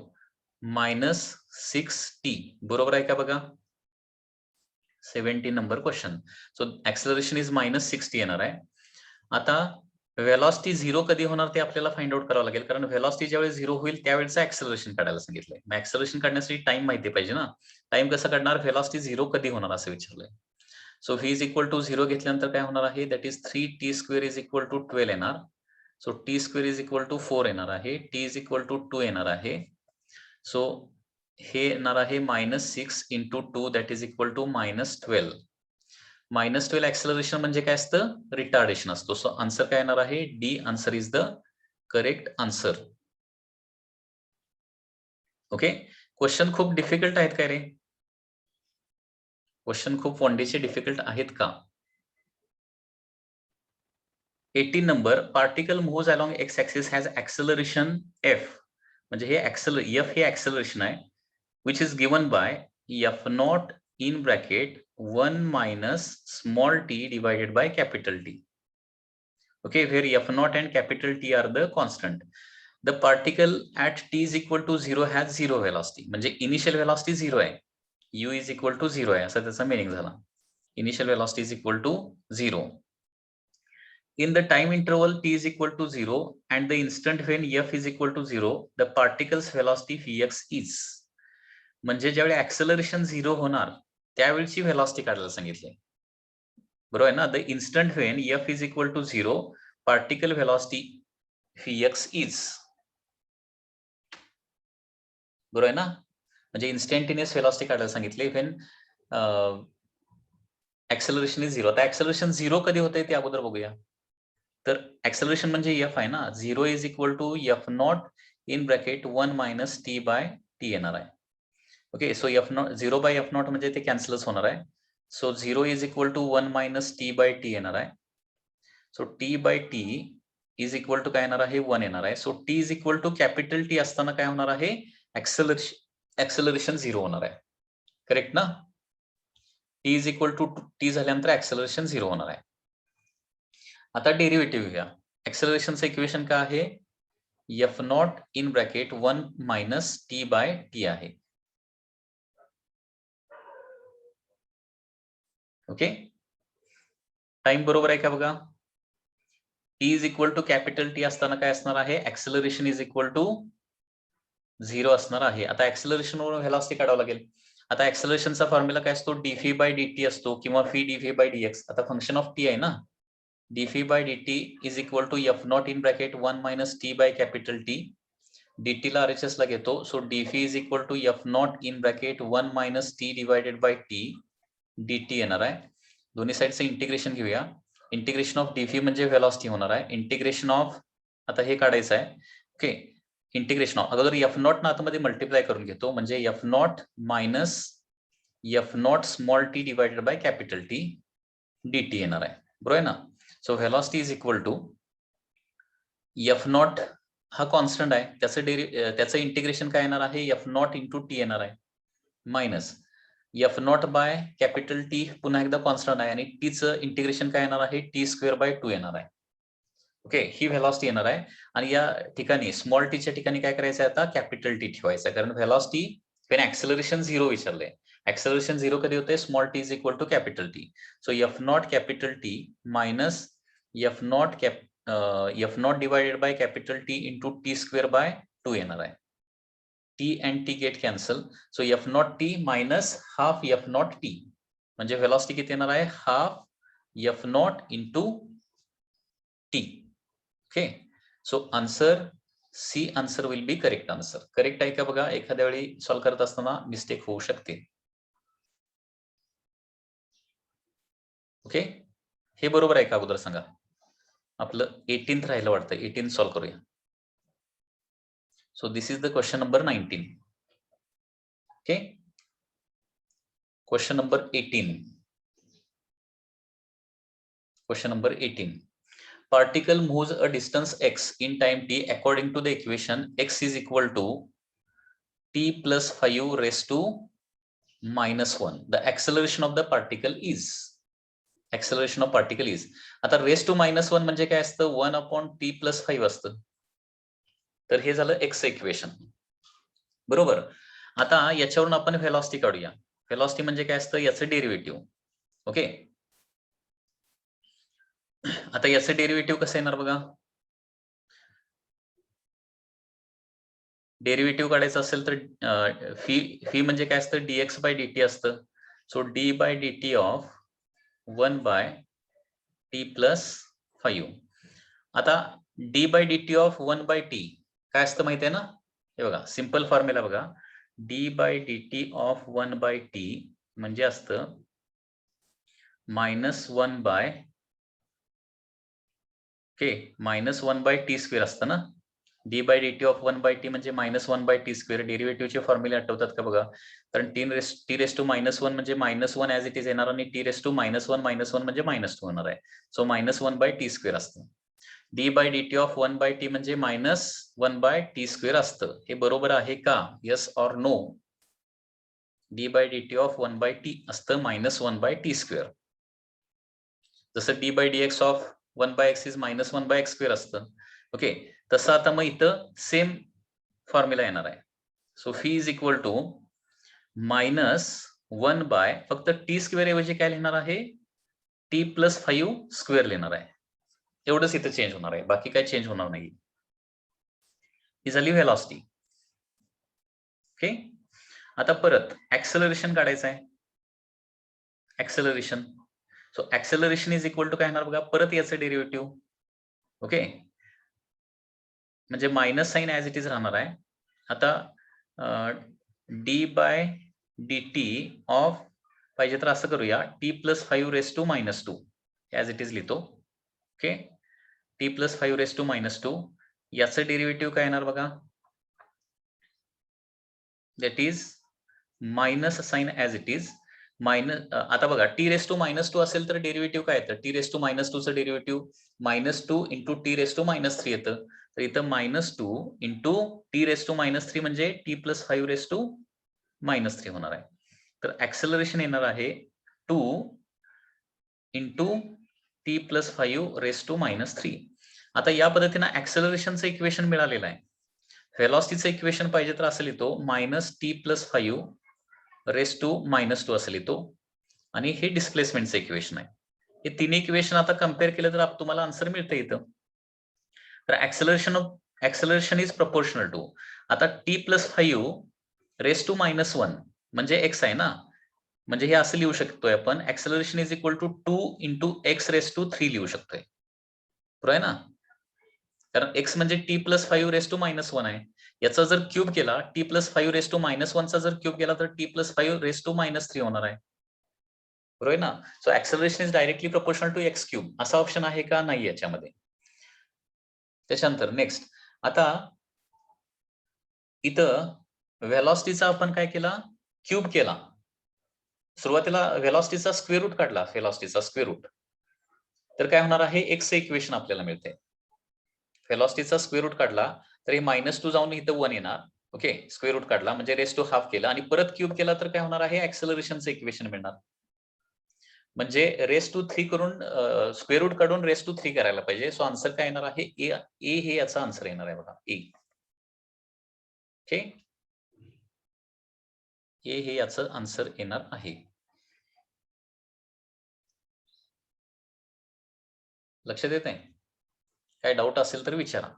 -6t. बरोबर आहे का बघा. 17 number question. So acceleration is -6t येणार आहे. आता व्हेलॉसिटी 0 कधी होणार ते आपल्याला फाइंड आउट करावं लागेल, कारण व्हेलॉसिटी ज्यावेळेस 0 होईल त्यावेळेचं ऍक्सेलरेशन काढायला सांगितलंय. मग ऍक्सेलरेशन काढण्यासाठी टाइम माहिती पाहिजे ना. टाइम कसं काढणार, व्हेलॉसिटी 0 कधी होणार असं विचारलंय. So v is equal to 0 घेतल्यानंतर काय होणार आहे, that is 3t square is equal to 12 येणार. So t square is equal to 4 येणार आहे, t इज इक्वल टू 2 येणार आहे. सो हे येणार आहे -6 into 2 that is equal to -12. -12 acceleration म्हणजे काय असतं, रिटार्डेशन असतो. सो आन्सर काय येणार आहे, D. Answer is the correct answer. Okay, question खूप डिफिकल्ट आहेत काय रे, क्वेश्चन खूप वनडेचे डिफिकल्ट आहेत का. 18 number, particle moves along x axis has acceleration f. म्हणजे हे f हे ऍक्सेलरेशन आहे, which is given by f0 in bracket 1 minus small t divided by capital T. Okay, where f0 and capital T are the constant. The particle at t is equal to 0 has 0 velocity. म्हणजे initial velocity 0 आहे, u is equal to 0 आहे, असा त्याचा meaning झाला. Initial velocity is equal to 0. In the time interval t is equal to 0 and the instant when f is equal to 0, the particle's velocity vx is. म्हणजे ज्यावेळी acceleration 0 होणार त्यावेळची velocity काढायला सांगितले. बरोबर आहे ना. The instant when f is equal to 0, particle velocity vx is. बरोबर आहे ना, म्हणजे इन्स्टंटेनियस व्हेलॉसिटी काढायला सांगितले व्हेन ऍक्सेलरेशन इज 0. आता ऍक्सेलरेशन 0 कधी होते ते अगोदर बघूया. तर ऍक्सेलरेशन म्हणजे f आहे ना, 0 is equal to f0 in bracket 1 minus t by t येणार आहे. Okay, so f0 0 bye f0 म्हणजे ते कॅन्सलच होणार आहे. So 0 is equal to 1 minus t by t येणार आहे. So t by t is equal to काय येणार आहे 1 येणार आहे. So t is equal to capital T असताना काय होणार आहे ऍक्सेलरेशन 0 होणार आहे. करेक्ट ना. T is equal to T झाल्यानंतर ऍक्सेलरेशन 0 होणार आहे. आता डेरिव्हेटिव्ह घेऊया. ऍक्सेलरेशनचं इक्वेशन काय आहे f naught in bracket 1 minus t by T आहे. ओके, टाइम बरोबर आहे का बघा. T is equal to capital T असताना काय असणार आहे ऍक्सेलरेशन इज इक्वल टू 0 असणार आहे. आता ऍक्सेलरेशन वरून व्हेलॉसिटी काढावं लागेल. आता ऍक्सेलरेशनचा फॉर्म्युला काय असतो d v by D t असतो किंवा v d v by d x. आता फंक्शन ऑफ टी आहे ना, d v by D t is equal to f naught in bracket 1 minus t by capital T. D t ला RHS ला घेतो. So d v is equal to f naught in bracket 1 minus t divided by T d t येणार आहे. दोन्ही साईडचं integration घेऊया. Integration of d v म्हणजे velocity होणार आहे. इंटिग्रेशन ऑफ आता हे काढायचं आहे. ओके, इंटिग्रेशन ऑफ अगोदर एफ नॉट ना आतमध्ये मल्टिप्लाय करून घेतो म्हणजे f naught minus f naught small t divided by capital T d t येणार आहे. बरोबर आहे ना. So velocity is equal to f naught हा कॉन्स्टंट आहे त्याचं इंटिग्रेशन काय येणार आहे एफ नॉट इंटू टी येणार आहे minus f not bye capital T पुन्हा एकदा कॉन्स्टंट आहे आणि टीचं इंटिग्रेशन काय येणार आहे टी स्क्वेअर बाय 2 येणार आहे. ओके, ही व्हेलॉसिटी येणार आहे आणि या ठिकाणी स्मॉल टीच्या ठिकाणी काय करायचं आहे आता कॅपिटल टी ठेवायचं आहे कारण व्हेलॉसिटी कारण ऍक्सेलरेशन 0 विचारलंय. ऍक्सेलरेशन 0 कधी होते small t is equal to capital T. So f naught capital T minus f naught divided by capital T into t square by 2 येणार आहे. T and T get cancel. So f naught T minus half f naught T म्हणजे velocity किती येणार आहे half f naught into T. Okay, so answer C answer will be correct answer. Correct आहे का बघा. एखाद्या वेळी सॉल्व्ह करत असताना मिस्टेक होऊ शकते. ओके, हे बरोबर आहे का अगोदर सांगा. आपलं 18th राहिलं वाटतं. 18 सॉल्व्ह करूया. So this is the question number 19. Okay, question number 18. Question number 18. Particle moves a distance x in time t according to the equation x is equal to t plus 5 raised to minus 1. The acceleration of the particle is. Acceleration of particle is. आता raised to minus 1 म्हणजे काय असतं 1 upon t plus 5 असतं. तर हे झालं x equation. बरोबर. आता याच्यावरून आपण व्हेलॉसिटी काढूया. व्हेलॉसिटी म्हणजे काय असतं याचं डेरिव्हेटिव्ह. ओके, आता याचं डेरिव्हेटिव्ह कसं येणार बघा. डेरिव्हेटिव्ह काढायचं असेल तर फी म्हणजे काय असतं डीएक्स बाय डीटी असतं. So d by DT of 1 by t plus 5. आता D by DT of 1 by t काय असतं माहिती आहे ना. हे बघा सिंपल फॉर्म्युला बघा. D by DT of 1 by T म्हणजे असतं minus 1 by minus 1 by T square असतं ना. D by DT of 1 by T म्हणजे मायनस 1 बाय टी स्क्वेअर. डेरिव्हेटिव्हचे फॉर्म्युले आठवतात का बघा. कारण टी रेस टू मायनस 1 म्हणजे मायनस 1 ऍज इट इज येणार आणि टी रेस टू मायनस 1 म्हणजे मायनस 2 होणार आहे. So minus 1 by T square असतं. D by DT of 1 by T म्हणजे मायनस 1 बाय टी स्क्वेअर असतं. हे बरोबर आहे का. Yes or no. D by DT of 1 by T असतं मायनस 1 बाय टी स्क्वेअर. जसं D by DX of 1 by X is minus 1 by X square असतं. Okay, तसं आता मग इथं सेम फॉर्म्युला येणार आहे. So fee is equal to minus 1 by फक्त टी स्क्वेअर ऐवजी काय लिहिणार आहे टी प्लस 5 स्क्वेअर लिहिणार आहे. एवढंच इथं चेंज होणार आहे. बाकी काय चेंज होणार नाही. ही झाली व्हेलॉसिटी. ओके, आता परत ऍक्सेलरेशन काढायचं आहे. Acceleration. So acceleration is equal to काय येणार बघा परत याचं डेरिव्हेटिव्ह. ओके, म्हणजे minus sign as it is राहणार आहे. आता D by D T of पाहिजे तर असं करूया T plus 5 raise to minus 2 as it is लिहितो. Okay, T plus 5 raise to minus 2 याचं डेरिव्हेटिव्ह काय येणार बघा. That is minus sign as it is minus आता बघा टी रेस टू -2 असेल तर डेरिव्हेटिव्ह काय येतं? टी रेस टू -2 चं derivative -2 into t raise to -3 येतं. तर इथं -2 इंटू टी रेस टू -3 म्हणजे टी प्लस 5 रेस टू -3 होणार आहे. तर ऍक्सेलरेशन येणार आहे 2 into t plus 5 raise to -3. आता या पद्धतीनं ऍक्सेलरेशनचं इक्वेशन मिळालेलं आहे. व्हेलॉसिटीचं इक्वेशन पाहिजे तर असं लिहितो -t प्लस 5 रेस टू -2 असं लिहितो आणि हे डिस्प्लेसमेंटचं इक्वेशन आहे. हे तिन्ही इक्वेशन आता कम्पेअर केलं तर तुम्हाला आन्सर मिळतं इथं. तर ऍक्सेलरेशन इज प्रपोर्शनल टू, आता टी प्लस 5 रेस टू -1 म्हणजे एक्स आहे ना, म्हणजे हे असं लिहू शकतोय आपण acceleration is equal to 2 into x raise to 3 लिहू शकतोय. बरोबर आहे ना, कारण एक्स म्हणजे टी प्लस 5 रेस टू -1 आहे. याचा जर क्यूब केला टी प्लस 5 रेस टू -1 चा जर क्यूब केला तर टी प्लस 5 रेस टू -3 होणार आहे. बरोबर ना. So acceleration is directly proportional to x cube. असा ऑप्शन आहे का? नाही याच्यामध्ये. त्याच्यानंतर नेक्स्ट, आता इथं व्हेलॉसिटीचा आपण काय केला? क्यूब केला. सुरुवातीला व्हेलॉसिटीचा स्क्वेअर रूट काढला, व्हेलॉसिटीचा स्क्वेअर रूट. तर काय होणार आहे? एक्सचं इक्वेशन आपल्याला मिळते. व्हेलॉसिटीचा स्क्वेअर रूट काढला तर हे -2 जाऊन इथं 1 येणार. ओके, स्क्वेअर रूट काढला म्हणजे रेस टू हाफ केला आणि परत क्यूब केला तर काय होणार आहे? ऍक्सेलरेशनचं इक्वेशन मिळणार. म्हणजे रेस टू 3 करून स्क्वेअर रूट काढून रेस टू 3 करायला पाहिजे. सो आन्सर काय येणार आहे? ए हे याचा आन्सर येणार आहे बघा, ए. ओके, ए हे याचं आन्सर येणार आहे. लक्षात येत आहे? काय डाऊट असेल तर विचारा.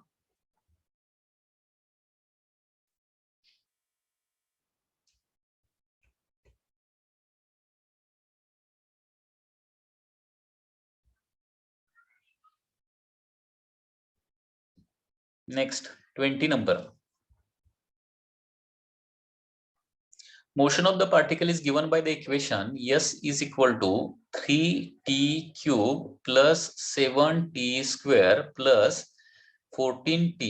Next 20 number. Motion of the particle is given by the equation S is equal to 3t cube plus 7t square plus 14t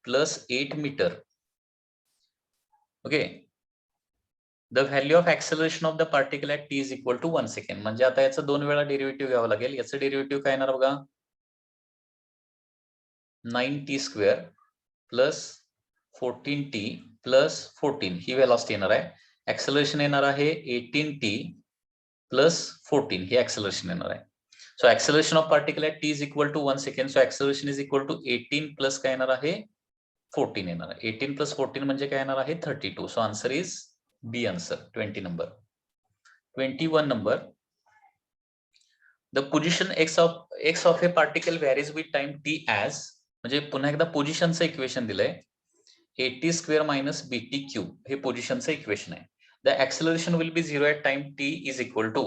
plus 8 meter. Okay. The value of acceleration of the particle at t is equal to 1 second. म्हणजे आता याचं 2 वेळा derivative घ्यावं लागेल. याचं derivative काय येणार बघा? 9t square plus 14t plus 14 ही वेलॉसिटी येणार आहे. ऍक्सेलरेशन येणार आहे 18t plus 14 हे ऍक्सेलरेशन येणार आहे. So acceleration of particle at t is equal to 1 second. So acceleration is equal to 18 plus काय येणार आहे? 14 येणार आहे. 18 प्लस 14 म्हणजे काय येणार आहे? 32. So answer is B answer, 20 नंबर. 21 नंबर. The position x of a particle varies with time t as, म्हणजे पुन्हा एकदा पोझिशनचं इक्वेशन दिलंय. at square minus bt cube हे पोझिशनचं इक्वेशन आहे. The acceleration will be 0 at time t is equal to,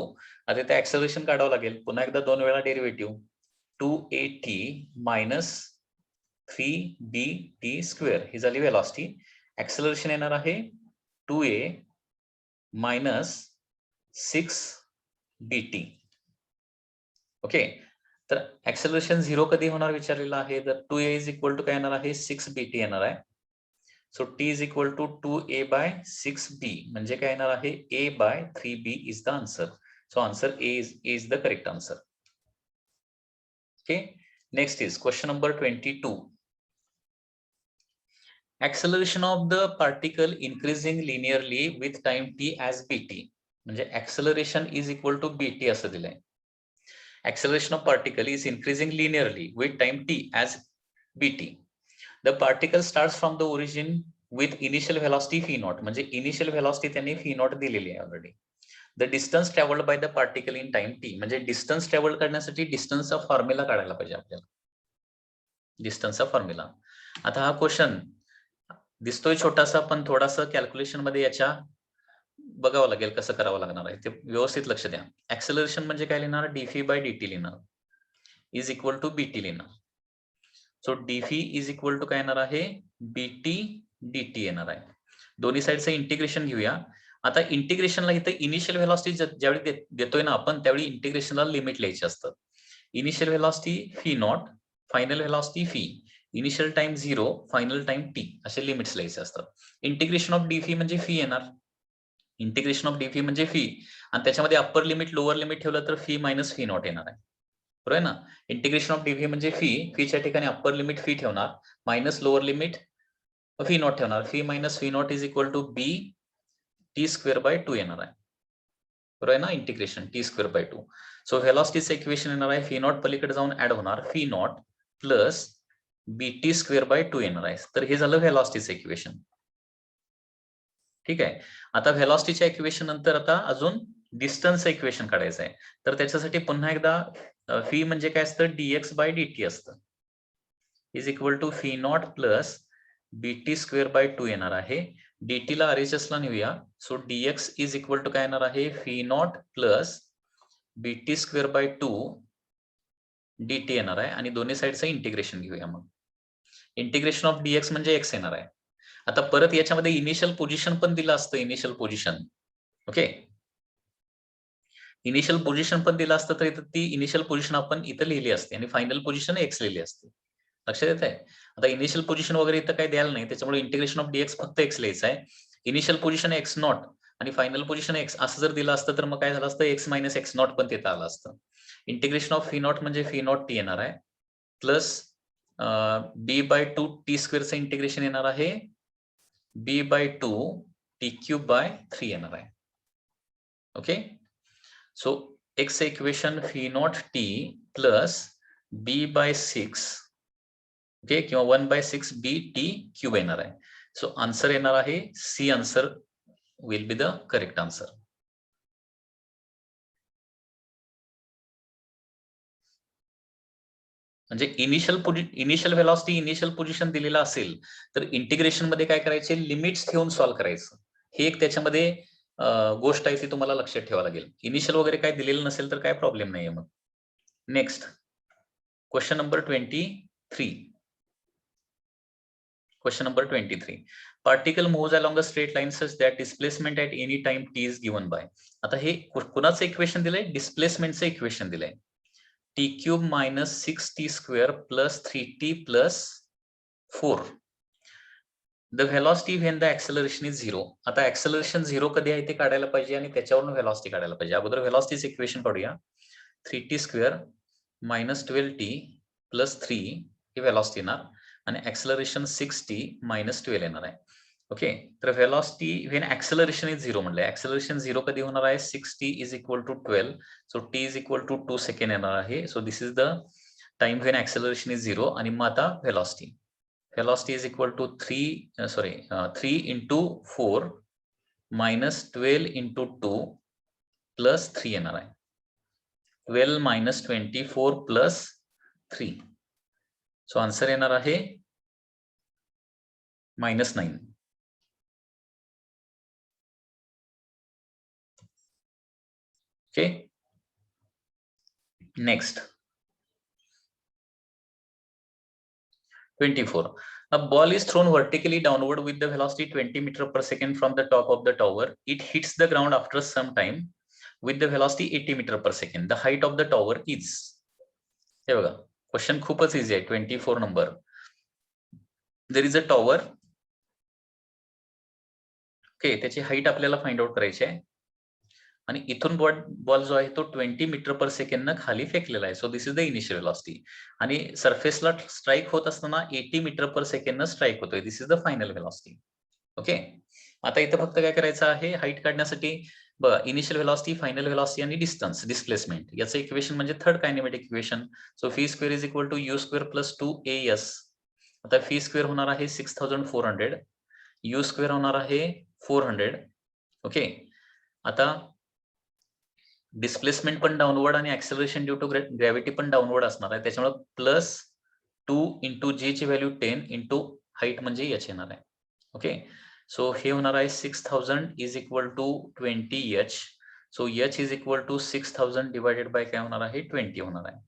आता ते ऍक्सेलरेशन काढावं लागेल. पुन्हा एकदा 2 वेळा derivative 2at minus 3bt square ही झाली वेलॉसिटी. ऍक्सेलरेशन येणार आहे 2a मायनस 6bt. ओके, तर ऍक्सेलरेशन 0 कधी होणार विचारलेलं आहे. तर 2a इज इक्वल टू काय येणार आहे? 6bt येणार आहे. So t is equal to 2a by 6b म्हणजे काय येणार आहे? a by 3b is the answer. So answer a is the correct answer. Okay, next is question number 22. Acceleration of the particle increasing linearly with time t as bt. म्हणजे acceleration is equal to bt असं दिलंय. Acceleration of particle is increasing linearly with time t as bt. The particle starts from the origin with initial velocity v naught. म्हणजे initial velocity त्यांनी v naught दिलेली आहे already. The distance traveled by the particle in time t. म्हणजे distance travel करण्यासाठी डिस्टन्सचा formula काढायला पाहिजे आपल्याला. डिस्टन्सचा formula. आता हा क्वेश्चन दिसतोय छोटासा, पण थोडासा कॅल्क्युलेशन मध्ये याच्या बघावं लागेल कसं करावं लागणार आहे ते. व्यवस्थित लक्ष द्या. ऍक्सेलरेशन म्हणजे काय लिहिणार? dv बाय dt लिहिणार इज इक्वल टू bt लिहिणार. सो dv इज इक्वल टू काय येणार आहे? bt dt येणार आहे. दोन्ही साईडचं इंटिग्रेशन घेऊया. आता इंटिग्रेशनला इथं इनिशियल व्हेलॉसिटी ज्यावेळी देतोय ना आपण, त्यावेळी इंटिग्रेशनला लिमिट लिहायची असतं. Initial velocity v not, final velocity v, initial time 0, final time t, असे लिमिट्स लिहायचे असतात. इंटिग्रेशन ऑफ dv म्हणजे v येणार. इंटिग्रेशन ऑफ डीफी म्हणजे फी, आणि त्याच्यामध्ये अप्पर लिमिट लोअर लिमिट ठेवलं तर फी मायनस फी नॉट येणार आहे, बरोबर आहे ना. इंटिग्रेशन ऑफ डीव्ही म्हणजे फीच्या ठिकाणी अप्पर लिमिट फी ठेवणार, minus lower limit V naught ठेवणार. V minus V naught is equal to B T square by 2 येणार आहे, बरोबर आहे ना. Integration T square by 2. So व्हेलॉसिटीचं इक्वेशन येणार आहे, फी नॉट पलीकडे जाऊन ऍड होणार, V naught plus B T square by 2 येणार आहे. तर हे झालं व्हेलॉसिटीचं इक्वेशन. ठीक आहे. आता व्हेलॉसिटीच्या इक्वेशन नंतर आता अजून डिस्टन्सचं इक्वेशन काढायचं आहे. तर त्याच्यासाठी पुन्हा एकदा फी म्हणजे काय असतं, डीएक्स बाय डीटी असतं, is equal to v naught plus b t square by 2 येणार आहे. डीटी ला RHS ला नेऊया. So d x is equal to काय येणार आहे, fee naught plus b t square by 2 d t येणार आहे, आणि दोन्ही साईडचं इंटिग्रेशन घेऊया. मग इंटिग्रेशन ऑफ डीएक्स म्हणजे एक्स येणार आहे. आता परत याच्यामध्ये इनिशियल पोझिशन पण दिलं असतं, initial position. Okay, initial position पण दिलं असतं, तर ती इनिशियल पोझिशन आपण इथं लिहिली असते आणि फायनल पोझिशन एक्स लिहिली असते. लक्षात येत आहे. आता इनिशियल पोझिशन वगैरे इथं काही द्यायला नाही, त्याच्यामुळे इंटिग्रेशन ऑफ डीएक्स फक्त एक्स लिहायचं आहे. इनिशियल पोझिशन एक्स नॉट आणि फायनल पोझिशन एक्स असं जर दिलं असतं तर मग काय झालं असतं, एक्स मायनस एक्स नॉट पण तिथं आलं असतं. इंटिग्रेशन ऑफ फी नॉट म्हणजे फी नॉट टी येणार आहे, प्लस बी बाय 2 टी स्क्वेअरचं इंटिग्रेशन येणार आहे, b by 2 t cube by 3 येणार आहे. Okay, so x equation v naught t plus b by 6, okay, किंवा 1/6 बी टी क्यूब येणार आहे. सो आन्सर येणार आहे C. Answer will be the correct answer. म्हणजे इनिशियल व्हेलॉसिटी इनिशियल पोझिशन दिलेला असेल तर इंटिग्रेशन मध्ये काय करायचे, लिमिट्स ठेवून सॉल्व्ह करायचं. हे एक त्याच्यामध्ये गोष्ट आहे, ती तुम्हाला लक्षात ठेवावं लागेल. इनिशियल वगैरे काय दिलेलं नसेल तर काय प्रॉब्लेम नाहीये. मग next question number 23. Question number 23. Particle moves along a straight line such that displacement at any time t is given by. आता हे कुणाचं इक्वेशन दिलंय, डिस्प्लेसमेंटचं इक्वेशन दिलंय, T cube minus 6t square plus 3t plus 4. The velocity when the acceleration is 0. आता acceleration 0 कधी आहे ते काढायला पाहिजे आणि त्याच्यावरून व्हेलॉसिटी काढायला पाहिजे. अगोदर व्हेलॉसिटीचं इक्वेशन काढूया. 3t square minus 12t plus 3 ही व्हेलॉसिटी येणार, आणि ऍक्सेलरेशन 6t मायनस 12 येणार आहे. ओके, तर व्हेलॉसिटी व्हेन ऍक्सेलरेशन इज 0 म्हणलं, ऍक्सेलरेशन 0 कधी होणार आहे, 6t is equal to 12. So t is equal to 2 second येणार आहे. So this is the time when acceleration is 0. आणि मग आता velocity is equal to 3 into 4 minus 12 into 2 plus 3 येणार आहे. 12 minus 24 plus 3. सो आन्सर येणार आहे -9. Okay, next 24. A ball is thrown vertically downward with the velocity 20 meters per second from the top of the tower. It hits the ground after some time with the velocity 80 meters per second. The height of the tower is. हे बघा, question खूपच easy आहे. 24 number. There is a tower. Okay, त्याची height आपल्याला find out करायची आहे, आणि इथून बॉल जो आहे तो 20 मीटर पर सेकंड न खाली फेकलेला आहे. So this is the initial velocity, आणि सरफेसला स्ट्राईक होत असताना 80 मीटर पर सेकंड न स्ट्राईक होतोय. This is the final velocity. Okay, आता इथं फक्त काय करायचं आहे, हाईट काढण्यासाठी बघा, इनिशियल व्हेलॉसिटी, फायनल व्हेलॉसिटी आणि डिस्टन्स, डिस्प्लेसमेंट याचं इक्वेशन म्हणजे third kinematic equation. So V square is equal to U square plus 2as. आता फी स्क्वेअर होणार आहे 6400, यू स्क्वेअर होणार आहे 400. ओके, आता डिस्प्लेसमेंट पण डाऊनवर्ड आणि ऍक्सेलरेशन ड्यू टू ग्रॅव्हिटी पण डाऊनवर्ड असणार आहे, त्याच्यामुळे प्लस 2 इंटू जी ची व्हॅल्यू 10 इंटू हाईट म्हणजे एच येणार आहे. ओके, सो हे होणार आहे 6000 is equal to 20h. So h is equal to 6000 divided by काय होणार आहे, 20 होणार आहे.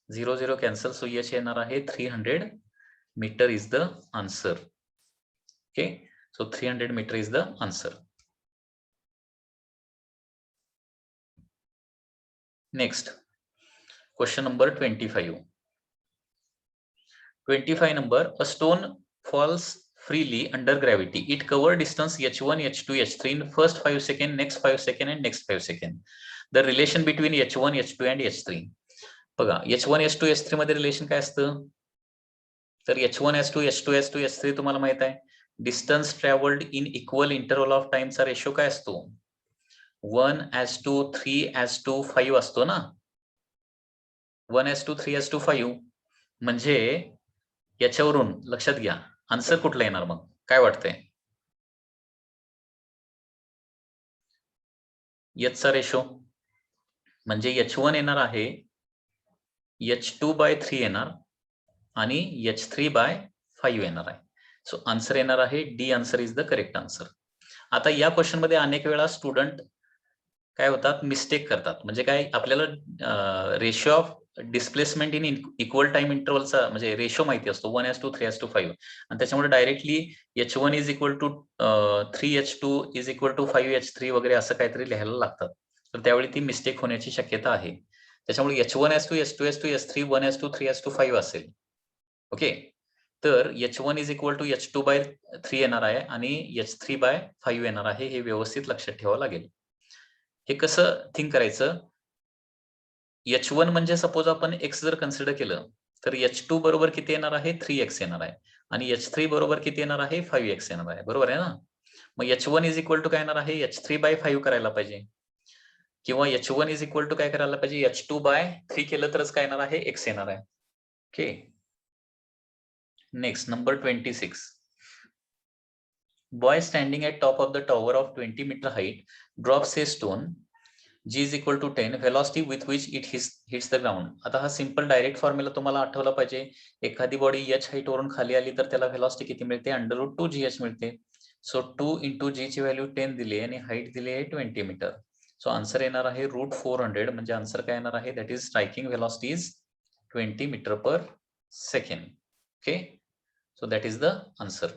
0 0 कॅन्सल. सो एच येणार आहे 300 metre is the answer. Okay, so 300 metre is the answer. Next, question number 25. 25 number, a stone falls freely under gravity. It covered distance h1, h2, h3 in first 5 seconds, next 5 seconds and next 5 seconds. The relation between h1, h2 and h3. बघा h1, h2, h3 मध्ये relation काय असतं? तर h1, h2, h2, h2, h3 तुम्हाला माहित आहे. Distance travelled in equal interval of टाइमचा ratio काय असतो? 1:3, 3:5 असतो ना. 1:3, 3:5 म्हणजे याच्यावरून लक्षात घ्या आन्सर कुठला येणार मग काय वाटतंय? चा रेशो म्हणजे h1 येणार आहे h2/3 येणार आणि h3/5 येणार आहे. सो आन्सर येणार आहे D. Answer is the correct answer. आता या क्वेश्चन मध्ये अनेक वेळा स्टुडंट काय होतात मिस्टेक करतात. म्हणजे काय आपल्याला ratio of displacement in equal time इंटरवलचा म्हणजे रेशो माहिती असतो 1:3, 3:5 आणि त्याच्यामुळे directly h1 is equal to 3h2 is equal to 5h3 वगैरे असं काहीतरी लिहायला लागतात. तर त्यावेळी ती मिस्टेक होण्याची शक्यता आहे. त्याच्यामुळे h1:2, h2:2, h3 1:2, 3:5 असेल. ओके. तर h1 is equal to h2/3 येणार आहे आणि h3/5 येणार आहे. हे व्यवस्थित लक्षात ठेवावं लागेल. हे कसं थिंक करायचं? h1 म्हणजे सपोज आपण x जर कन्सिडर केलं तर h2 बरोबर किती येणार आहे? 3x येणार आहे आणि h3 बरोबर किती येणार आहे? 5x येणार आहे. बरोबर आहे ना? मग h1 इज इक्वल टू काय येणार आहे? h3/5 करायला पाहिजे किंवा h1 इज इक्वल टू काय करायला पाहिजे? h2/3 केलं तरच काय येणार आहे? x येणार आहे. Okay. Next number 26. Boy standing at top of the tower of 20 meter height drops a stone g is equal to 10 velocity with which it hits the ground. आता हा सिंपल डायरेक्ट फॉर्म्युला तुम्हाला आठवला पाहिजे. एखादी body h height वरून खाली आली तर त्याला वेलॉसिटी किती मिळते? √2gh मिळते. सो 2 into g ची व्हॅल्यू 10 दिली आणि हाईट दिली आहे 20 मीटर. सो आन्सर येणार आहे √400 म्हणजे आन्सर काय येणार आहे? That is striking velocity is 20 metre per second. Okay. So that is the answer.